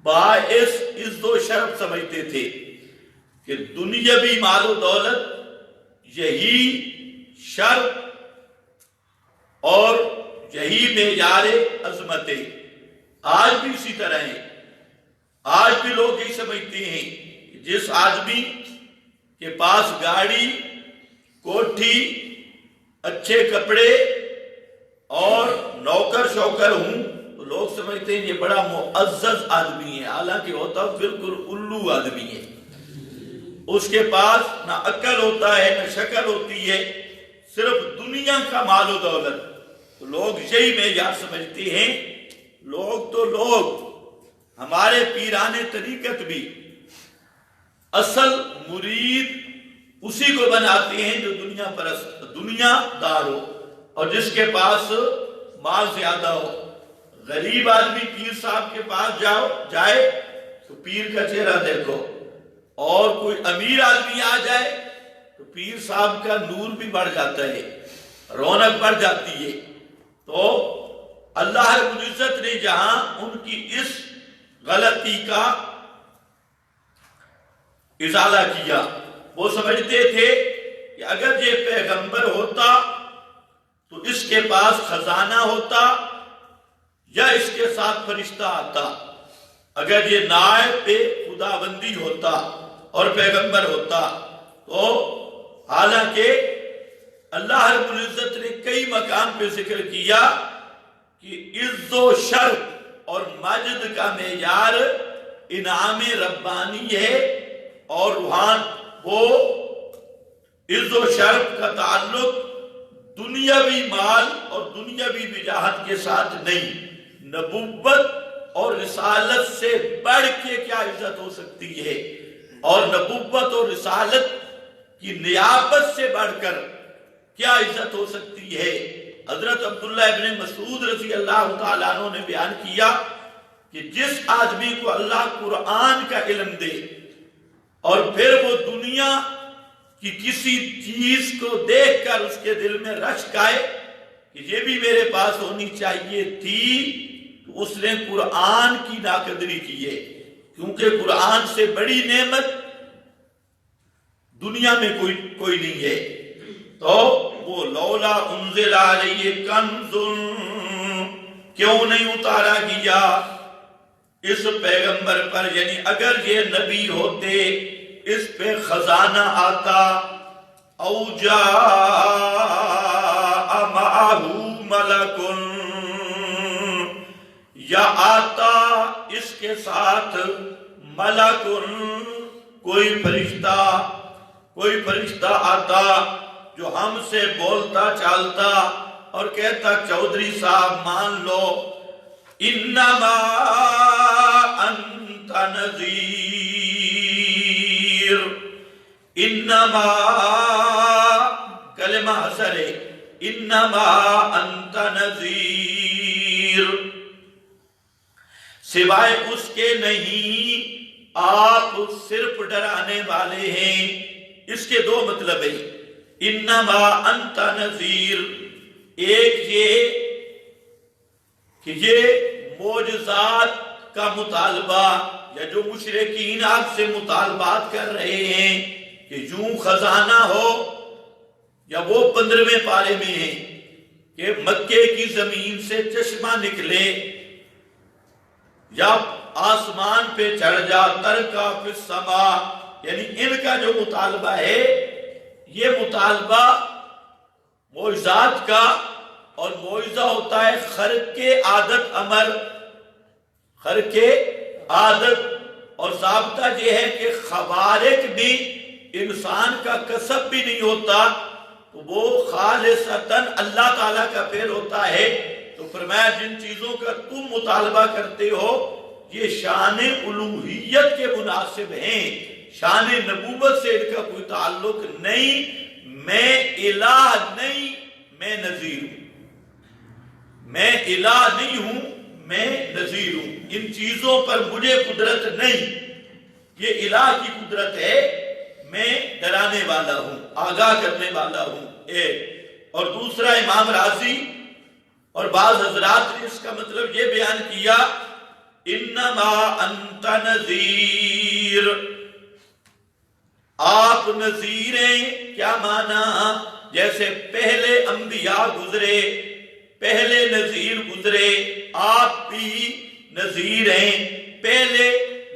باعث عزت و شرف سمجھتے تھے کہ دنیاوی مال و دولت یہی شرف اور یہی معیار عظمت ہے۔ آج بھی اسی طرح ہے، آج بھی لوگ یہی سمجھتے ہیں کہ جس آدمی کے پاس گاڑی، کوٹھی، اچھے کپڑے اور نوکر شوکر ہوں تو لوگ سمجھتے ہیں یہ بڑا معزز آدمی ہے، حالانکہ ہوتا بالکل الو آدمی ہے۔ اس کے پاس نہ عقل ہوتا ہے نہ شکل ہوتی ہے، صرف دنیا کا مال و دولت۔ تو لوگ یہی معیار سمجھتے ہیں۔ لوگ ہمارے پیران طریقت بھی اصل مرید اسی کو بناتے ہیں جو دنیا دار ہو اور جس کے پاس مال زیادہ ہو۔ غریب آدمی پیر صاحب کے پاس جائے تو پیر کا چہرہ دیکھو، اور کوئی امیر آدمی آ جائے تو پیر صاحب کا نور بھی بڑھ جاتا ہے، رونق بڑھ جاتی ہے۔ تو اللہ رب العزت نے جہاں ان کی اس غلطی کا ازالہ کیا، وہ سمجھتے تھے کہ اگر یہ پیغمبر ہوتا تو اس کے پاس خزانہ ہوتا یا اس کے ساتھ فرشتہ آتا، اگر یہ نائب خداوندی ہوتا اور پیغمبر ہوتا تو حالانکہ اللہ رب العزت نے کئی مقام پہ ذکر کیا کہ عز و شرف اور مجد کا معیار انعام ربانی ہے، اور روحان وہ عز و شرف کا تعلق دنیاوی مال اور دنیاوی وجاہت کے ساتھ نہیں، نبوت اور رسالت سے بڑھ کے کیا عزت ہو سکتی ہے، اور نبوت اور رسالت کی نیابت سے بڑھ کر کیا عزت ہو سکتی ہے۔ حضرت عبداللہ ابن مسعود رضی اللہ تعالیٰ عنہ نے بیان کیا کہ جس آدمی کو اللہ قرآن کا علم دے اور پھر وہ دنیا کی کسی چیز کو دیکھ کر اس کے دل میں رشک آئے کہ یہ بھی میرے پاس ہونی چاہیے تھی، تو اس نے قرآن کی ناقدری کی ہے، کیونکہ قرآن سے بڑی نعمت دنیا میں کوئی نہیں ہے۔ تو وہ لولا انزل علیہ کنز، کیوں نہیں اتارا گیا اس پیغمبر پر، یعنی اگر یہ نبی ہوتے اس پہ خزانہ آتا، او جاء معہ ملک، یا آتا اس کے ساتھ ملک، کوئی فرشتہ آتا جو ہم سے بولتا چالتا اور کہتا چودھری صاحب مان لو انما انت نذیر، انما کلمہ حسر ہے، انما انت نذیر، سوائے اس کے نہیں آپ صرف ڈرانے والے ہیں۔ اس کے دو مطلب ہیں، انما انت نذیر، ایک یہ کہ یہ معجزات کا مطالبہ یا جو مشرکین آپ سے مطالبات کر رہے ہیں کہ یوں خزانہ ہو یا وہ 15ویں پارے میں ہے کہ مکے کی زمین سے چشمہ نکلے یا آسمان پہ چڑھ جا ترکا فی السما، یعنی ان کا جو مطالبہ ہے یہ مطالبہ معجزات کا، اور معجزہ ہوتا ہے خرق عادت امر، خرق عادت، اور ضابطہ یہ ہے کہ خوارق بھی انسان کا کسب بھی نہیں ہوتا، تو وہ خالصتاً اللہ تعالیٰ کا فعل ہوتا ہے۔ تو فرمایا جن چیزوں کا تم مطالبہ کرتے ہو یہ شان الوہیت کے مناسب ہیں، شان نبوت سے ان کا کوئی تعلق نہیں۔ میں الہ نہیں، میں نذیر ہوں، میں الہ نہیں ہوں، میں نذیر ہوں، ان چیزوں پر مجھے قدرت نہیں، یہ الہ کی قدرت ہے، میں ڈرانے والا ہوں، آگاہ کرنے والا ہوں، ایک۔ اور دوسرا امام راضی اور بعض حضرات نے اس کا مطلب یہ بیان کیا، انما انت نذیر، آپ نذیر ہیں۔ کیا معنی؟ جیسے پہلے انبیاء گزرے، پہلے نذیر گزرے، آپ بھی نذیر ہیں۔ پہلے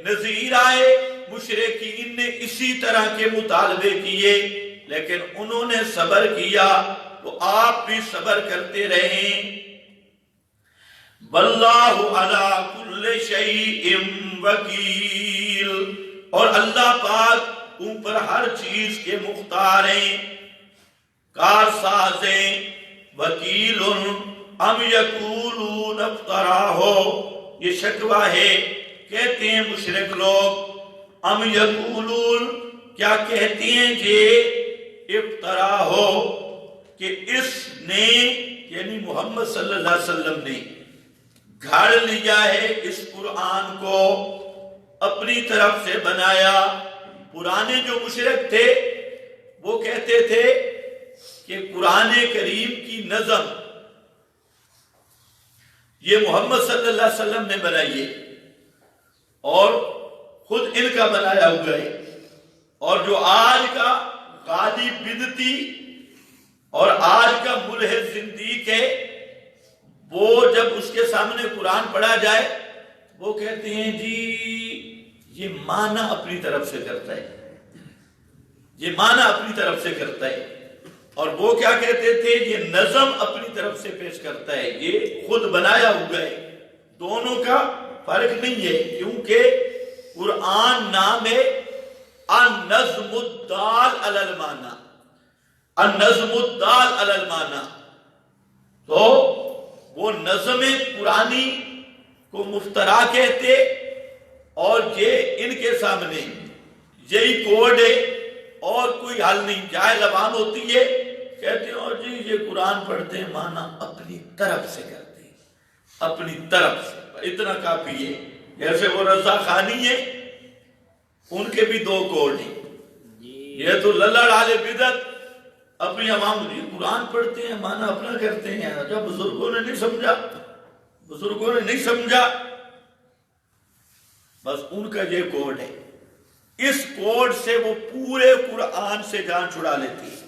نذیر آئے، مشرکین نے اسی طرح کے مطالبے کیے لیکن انہوں نے صبر کیا، تو آپ بھی صبر کرتے رہیں۔ واللہ علی کل شیء وکیل، اور اللہ پاک اوپر ہر چیز کے مختار ہیں، کارساز ہیں۔ وکیل ام یقولون افتراہ، یہ شکوہ ہے، کہتے ہیں مشرک لوگ، ام یقولون، کیا کہتے ہیں جی، افتراہ ہو، کہ اس نے یعنی محمد صلی اللہ علیہ وسلم نے گھڑ لیا ہے اس قرآن کو، اپنی طرف سے بنایا۔ پرانے جو مشرک تھے وہ کہتے تھے کہ قرآن کریم کی نظم یہ محمد صلی اللہ علیہ وسلم نے بنائی ہے اور خود ان کا بنایا ہوا ہے، اور جو آج کا غالی بدعتی اور آج کا ملحد زندیق ہے، وہ جب اس کے سامنے قرآن پڑھا جائے وہ کہتے ہیں جی یہ معنی اپنی طرف سے کرتا ہے، یہ معنی اپنی طرف سے کرتا ہے، اور وہ کیا کہتے تھے یہ نظم اپنی طرف سے پیش کرتا ہے، یہ خود بنایا ہوا ہے۔ دونوں کا فرق نہیں ہے، کیونکہ قرآن نام ہے النظم الدال علی المعنی، النظم الدال علی المعنی، تو وہ نظم پرانی کو مفترا کہتے، اور یہ ان کے سامنے یہی کوڈ ہے اور کوئی حل نہیں، جائے لبان ہوتی ہے، کہتے ہیں اور جی یہ قرآن پڑھتے ہیں، معنی اپنی طرف سے کرتے ہیں، اپنی طرف سے، اتنا کافی ہے۔ جیسے وہ رضا خانی ہے، ان کے بھی دو کوڈ ہیں، یہ تو للڑ عالِ بدعت اپنی عوام یہ قرآن پڑھتے ہیں، معنی اپنا کرتے ہیں، جب بزرگوں نے نہیں سمجھا، بزرگوں نے نہیں سمجھا، بس ان کا یہ کوڈ ہے، اس کوڈ سے وہ پورے قرآن سے جان چھڑا لیتی ہے۔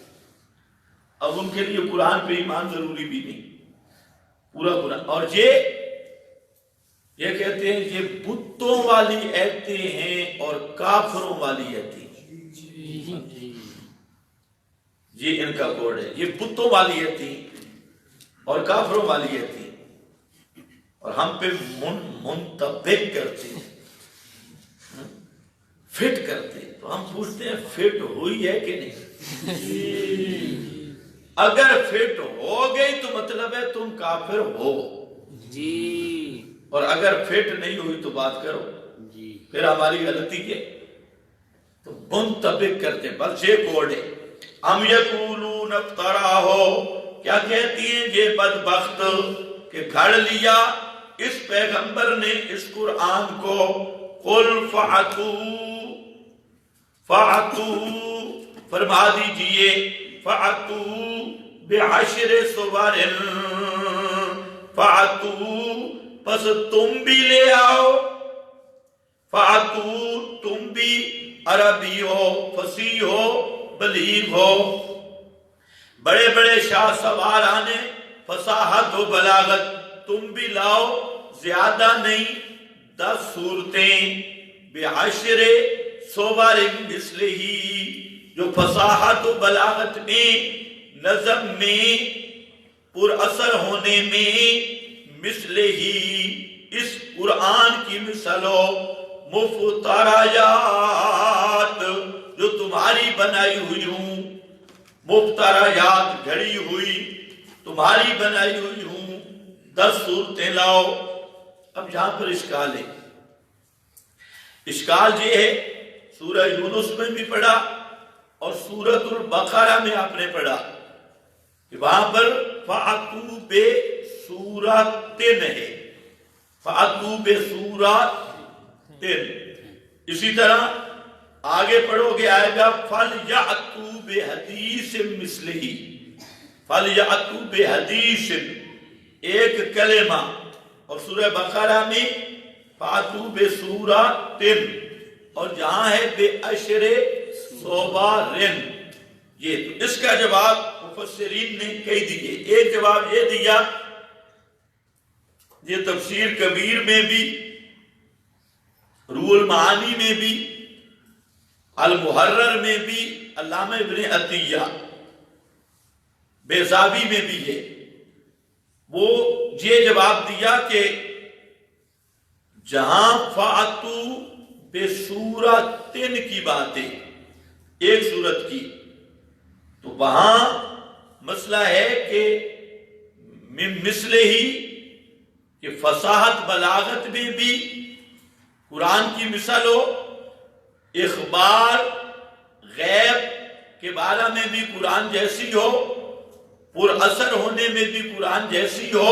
اب ان کے لیے قرآن پہ ایمان ضروری بھی نہیں، پورا قرآن، اور یہ کہتے ہیں یہ بتوں والی ایتیں ہیں اور کافروں والی ایتیں، یہ ان کا کوڈ ہے، یہ بتوں والی ایتیں اور کافروں والی ایتیں، اور ہم پہ منطبق کرتے ہیں، فٹ کرتے ہیں، تو ہم پوچھتے ہیں فٹ ہوئی ہے کہ نہیں؟ اگر فٹ ہو گئی تو مطلب ہے تم کافر ہو جی، اور اگر فٹ نہیں ہوئی تو بات کرو جی، پھر ہماری غلطی ہے، تو منطبق کرتے، بس یہ کوڈ ہے۔ ہم یقولون افترا ہو، کیا کہتی ہیں یہ بدبخت کہ گھڑ لیا اس پیغمبر نے اس قرآن کو، قل فعتو، فعتو فرما دیجئے، فعتو بعشر سور، فعتو پس تم بھی لے آؤ، فعتو تم بھی عربی ہو، فصیح ہو، بلیغ ہو، بڑے بڑے شاہ سواران فصاحت و بلاغت تم بھی لاؤ، زیادہ نہیں 10 صورتیں، بعشر صور مثلہ، جو فصاحت و بلاغت میں، نظم میں، پر اثر ہونے میں، مثل ہی اس قرآن کی مثلو، مفتریات جو تمہاری بنائی ہوئی ہوں، مفتریات گھڑی ہوئی تمہاری بنائی ہوئی ہوں، 10 صورتیں لاؤ۔ اب یہاں پر اشکال ہے، اشکال یہ ہے سورہ یونس میں بھی پڑھا اور سورۃ البقرہ میں آپ نے پڑھا کہ وہاں پر فَأْتُوا بِسُورَةٍ ہے، فَأْتُوا بِسُورَةٍ۔ اسی طرح آگے پڑھو گے آئے گا فَلْيَأْتُوا بِحَدِيثٍ مِثْلِهِ، فَلْيَأْتُوا بِحَدِيثٍ ایک کلمہ، اور سورہ بقرہ میں فَأْتُوا بِسُورَةٍ، اور جہاں ہے بِعَشْرِ صُوَرٍ۔ یہ تو اس کا جواب مفسرین نے کئی دیے۔ ایک جواب یہ دیا، یہ تفسیر کبیر میں بھی، روح المعانی میں بھی، المحرر میں بھی، علامہ ابن عطیہ بیضاوی میں بھی ہے، وہ یہ جواب دیا کہ جہاں فَأْتُوا بِسُورَةٍ کی بات ہے، ایک صورت کی، تو وہاں مسئلہ ہے کہ مثل ہی کہ فصاحت بلاغت میں بھی قرآن کی مثال ہو، اخبار غیب کے بارے میں بھی قرآن جیسی ہو، پر اثر ہونے میں بھی قرآن جیسی ہو،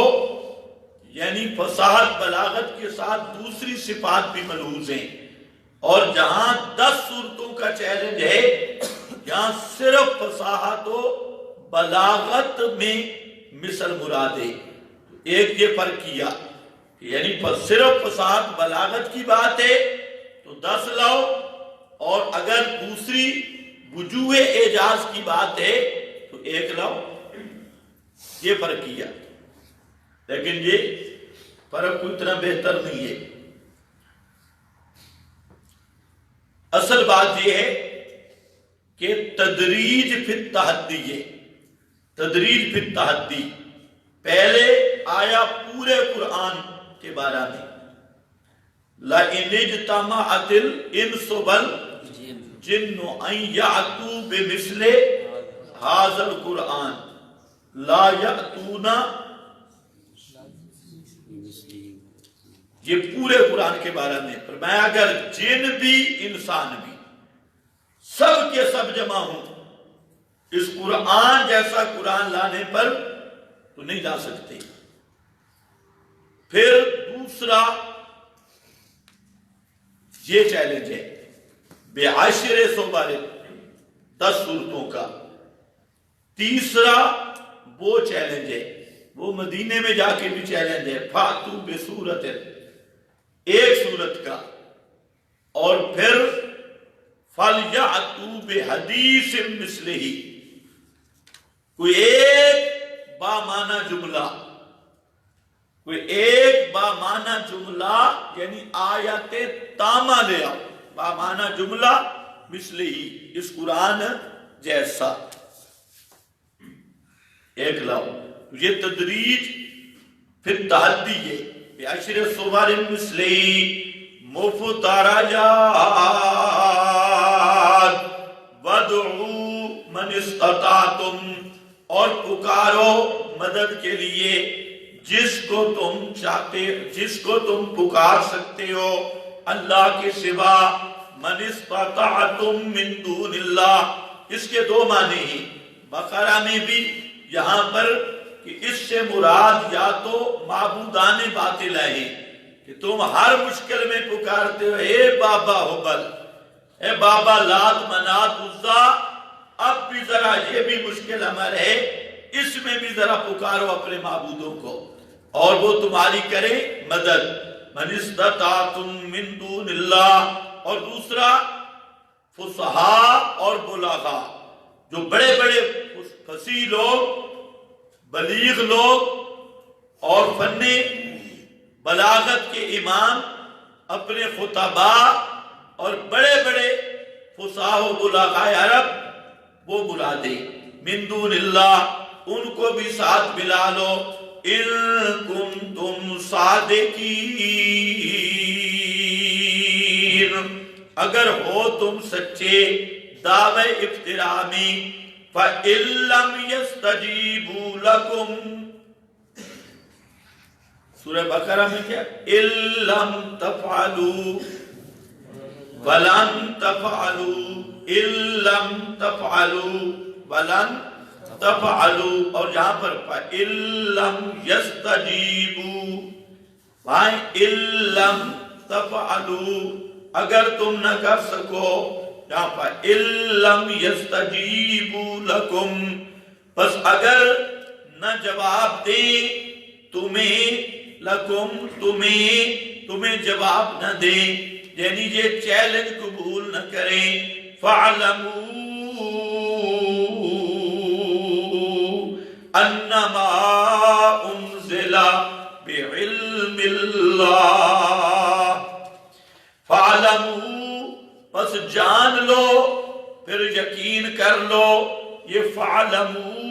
یعنی فصاحت بلاغت کے ساتھ دوسری صفات بھی ملحوظ ہیں۔ اور جہاں 10 صورتوں کا چیلنج ہے، یہاں صرف فصاحت و بلاغت میں مثل مراد ہے۔ ایک یہ فرق کیا، یعنی صرف فصاحت بلاغت کی بات ہے تو 10 لاؤ، اور اگر دوسری وجوہ اعجاز کی بات ہے تو 1 لاؤ، یہ فرق کیا۔ لیکن یہ فرق کوئی اتنا بہتر نہیں ہے۔ اصل بات یہ ہے کہ تدریج فی التحدی ہے، تدریج فی التحدی۔ پہلے آیا پورے قرآن کے بارے میں، لَإِنِ اجْتَمَعَتِ الْإِنسُ وَالْجِنُّ أَن يَأْتُوا بِمِثْلِ هَذَا الْقُرْآنِ لَا يَأْتُونَ، یہ پورے قرآن کے بارے میں فرمایا اگر جن بھی انسان بھی سب کے سب جمع ہوں اس قرآن جیسا قرآن لانے پر تو نہیں لا سکتے۔ پھر دوسرا یہ چیلنج ہے بعشر صور، 10 صورتوں کا۔ تیسرا وہ چیلنج ہے، وہ مدینے میں جا کے بھی چیلنج ہے، فَأْتُوا بِسُورَةٍ، ایک صورت کا۔ اور پھر فَلْيَأْتُوا بِحَدِيثٍ مِثْلِهِ، کوئی ایک بامعنی جملہ، کوئی ایک بامعنی جملہ یعنی آیت تامہ لے آؤ، بامعنی جملہ مثلہی، اس قرآن جیسا ایک لاؤ۔ یہ تدریج پھر تحدی ہے، بعشر صور مثلہی مفتریات وَادْعُوا مَنِ اسْتَطَعْتُمْ، اور پکارو مدد کے لیے جس کو تم چاہتے، جس کو تم پکار سکتے ہو اللہ کے سوا، مَنِ اسْتَطَعْتُمْ مِن دُونِ اللَّهِ، اس کے 2 معنی ہیں بقرہ میں بھی، یہاں پر کہ اس سے مراد یا تو معبودان باطل ہے کہ تم ہر مشکل میں پکارتے ہو اے بابا حبل، اے بابا لات منات عزا، اب بھی ذرا یہ بھی مشکل امر ہے، اس میں بھی ذرا پکارو اپنے معبودوں کو اور وہ تمہاری کرے مدد، من استطاعتم من دون اللہ۔ اور دوسرا فصحاء اور بلغاء، جو بڑے بڑے فصیح لوگ، بلیغ لوگ اور فن بلاغت کے امام اپنے خطباء اور بڑے بڑے فصاح و بلاغاء عرب وہ بلا دیں، من دون اللہ، ان کو بھی ساتھ ملا لو، ان کنتم صادقین، اگر ہو تم سچے دعوے افطراء میں، فَإِن لَّمْ يَسْتَجِيبُوا لَكُمْ، سورہ بقرہ میں کیا إِن لَّمْ تَفْعَلُوا وَلَن تَفْعَلُوا، إِن لَّمْ تَفْعَلُوا وَلَن تَفْعَلُوا، اور جہاں پر فَإِن لَّمْ يَسْتَجِيبُوا، وہاں إِن لَّمْ تَفْعَلُوا، اگر تم نہ کر سکو، یہاں فَإِن لَّمْ يَسْتَجِيبُوا لَكُمْ، بس اگر نہ جواب دیں تمہیں، لکم تمہیں جواب نہ دیں، یعنی یہ چیلنج قبول نہ کریں، فَاعْلَمُوا أَنَّمَا أُنزِلَ بِعِلْمِ اللَّهِ، فَاعْلَمُوا، بس جان لو، پھر یقین کر لو۔ یہ فَاعْلَمُوا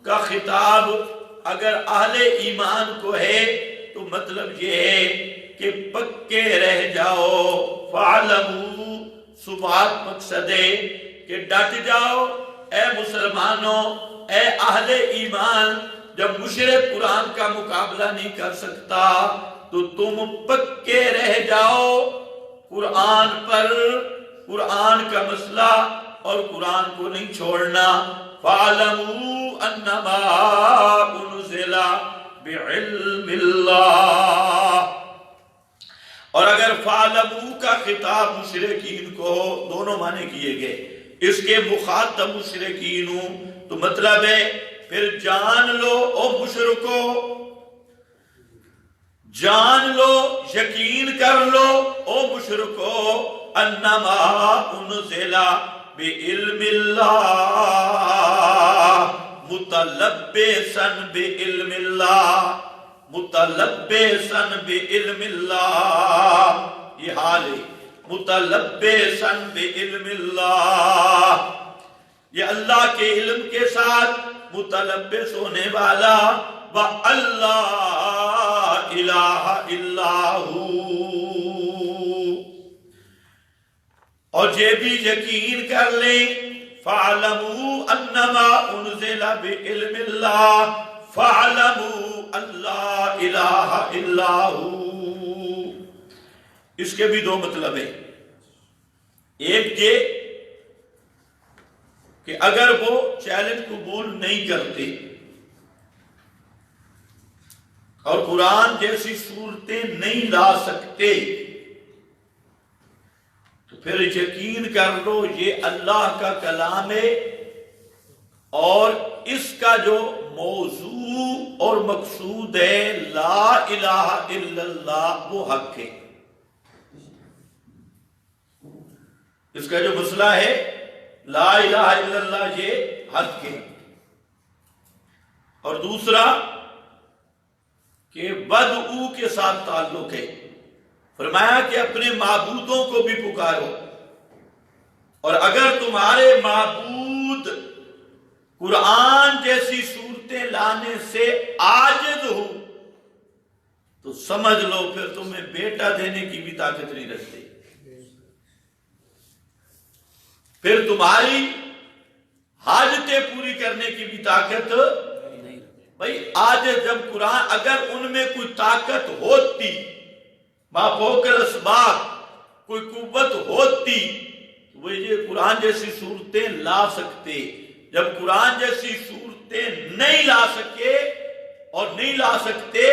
کا خطاب اگر اہل ایمان کو ہے تو مطلب یہ ہے کہ پکے رہ جاؤ، فَاعْلَمُوا ثبات مقصد ہے کہ ڈٹ جاؤ اے مسلمانوں، اے اہل ایمان، جب مشرک قرآن کا مقابلہ نہیں کر سکتا تو تم پکے رہ جاؤ قرآن پر، قرآن کا مسئلہ اور قرآن کو نہیں چھوڑنا۔ فَاعْلَمُوا أَنَّمَا أُنزِلَ بِعِلْمِ اللَّهِ، اور اگر فَاعْلَمُوا کا خطاب مشرکین کو ہو، دونوں معنی کیے گئے، اس کے مخاطب مشرکین ہوں تو مطلب ہے پھر جان لو او مشرکو، جان لو، یقین کر لو او مشرکو، انما انزل بعلم اللہ، متلبسا بعلم اللہ، متلبسا بعلم اللہ، یہ حال ہے، متلبسا بعلم اللہ، یہ اللہ کے علم کے ساتھ متلبس ہونے والا، وَاللَّهَ إِلَٰهَ إِلَّا هُوَ، اور یہ بھی یقین کر لیں، فَاعْلَمُوا أَنَّمَا أُنزِلَ بِعِلْمِ اللَّهِ فَاعْلَمُوا اللَّهَ إِلَٰهَ إِلَّا هُوَ، اس کے بھی دو مطلب ہیں، ایک یہ کہ اگر وہ چیلنج قبول نہیں کرتے اور قرآن جیسی صورتیں نہیں لا سکتے تو پھر یقین کر لو یہ اللہ کا کلام ہے اور اس کا جو موضوع اور مقصود ہے لا الہ الا اللہ وہ حق ہے، اس کا جو مسئلہ ہے لا الہ الا اللہ یہ حق ہے، اور دوسرا کہ بدعو کے ساتھ تعلق ہے، فرمایا کہ اپنے معبودوں کو بھی پکارو، اور اگر تمہارے معبود قرآن جیسی صورتیں لانے سے عاجز ہو تو سمجھ لو پھر تمہیں بیٹا دینے کی بھی طاقت نہیں رکھتے، پھر تمہاری حاجتیں پوری کرنے کی بھی طاقت نہیں، بھائی آج جب قرآن اگر ان میں کوئی طاقت ہوتی، ما فوق الاسباق کوئی قوت ہوتی تو وہ یہ قرآن جیسی صورتیں لا سکتے، جب قرآن جیسی صورتیں نہیں لا سکے اور نہیں لا سکتے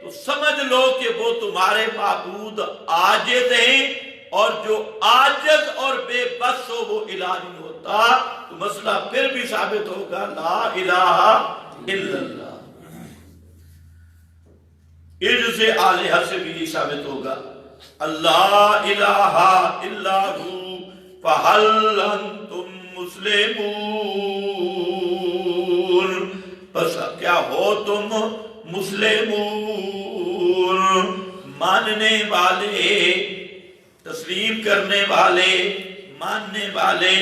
تو سمجھ لو کہ وہ تمہارے معبود عاجز ہیں، اور جو عاجز اور بے بس ہو وہ الہ نہیں ہوتا، تو مسئلہ پھر بھی ثابت ہوگا لا الہ الا اللہ، عجز آلہہ سے بھی یہ ثابت ہوگا اللہ الہ الا ہو فہل انتم مسلمون، مسلمون، ماننے والے، تسلیم کرنے والے، ماننے والے.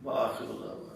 وآخر دعوانا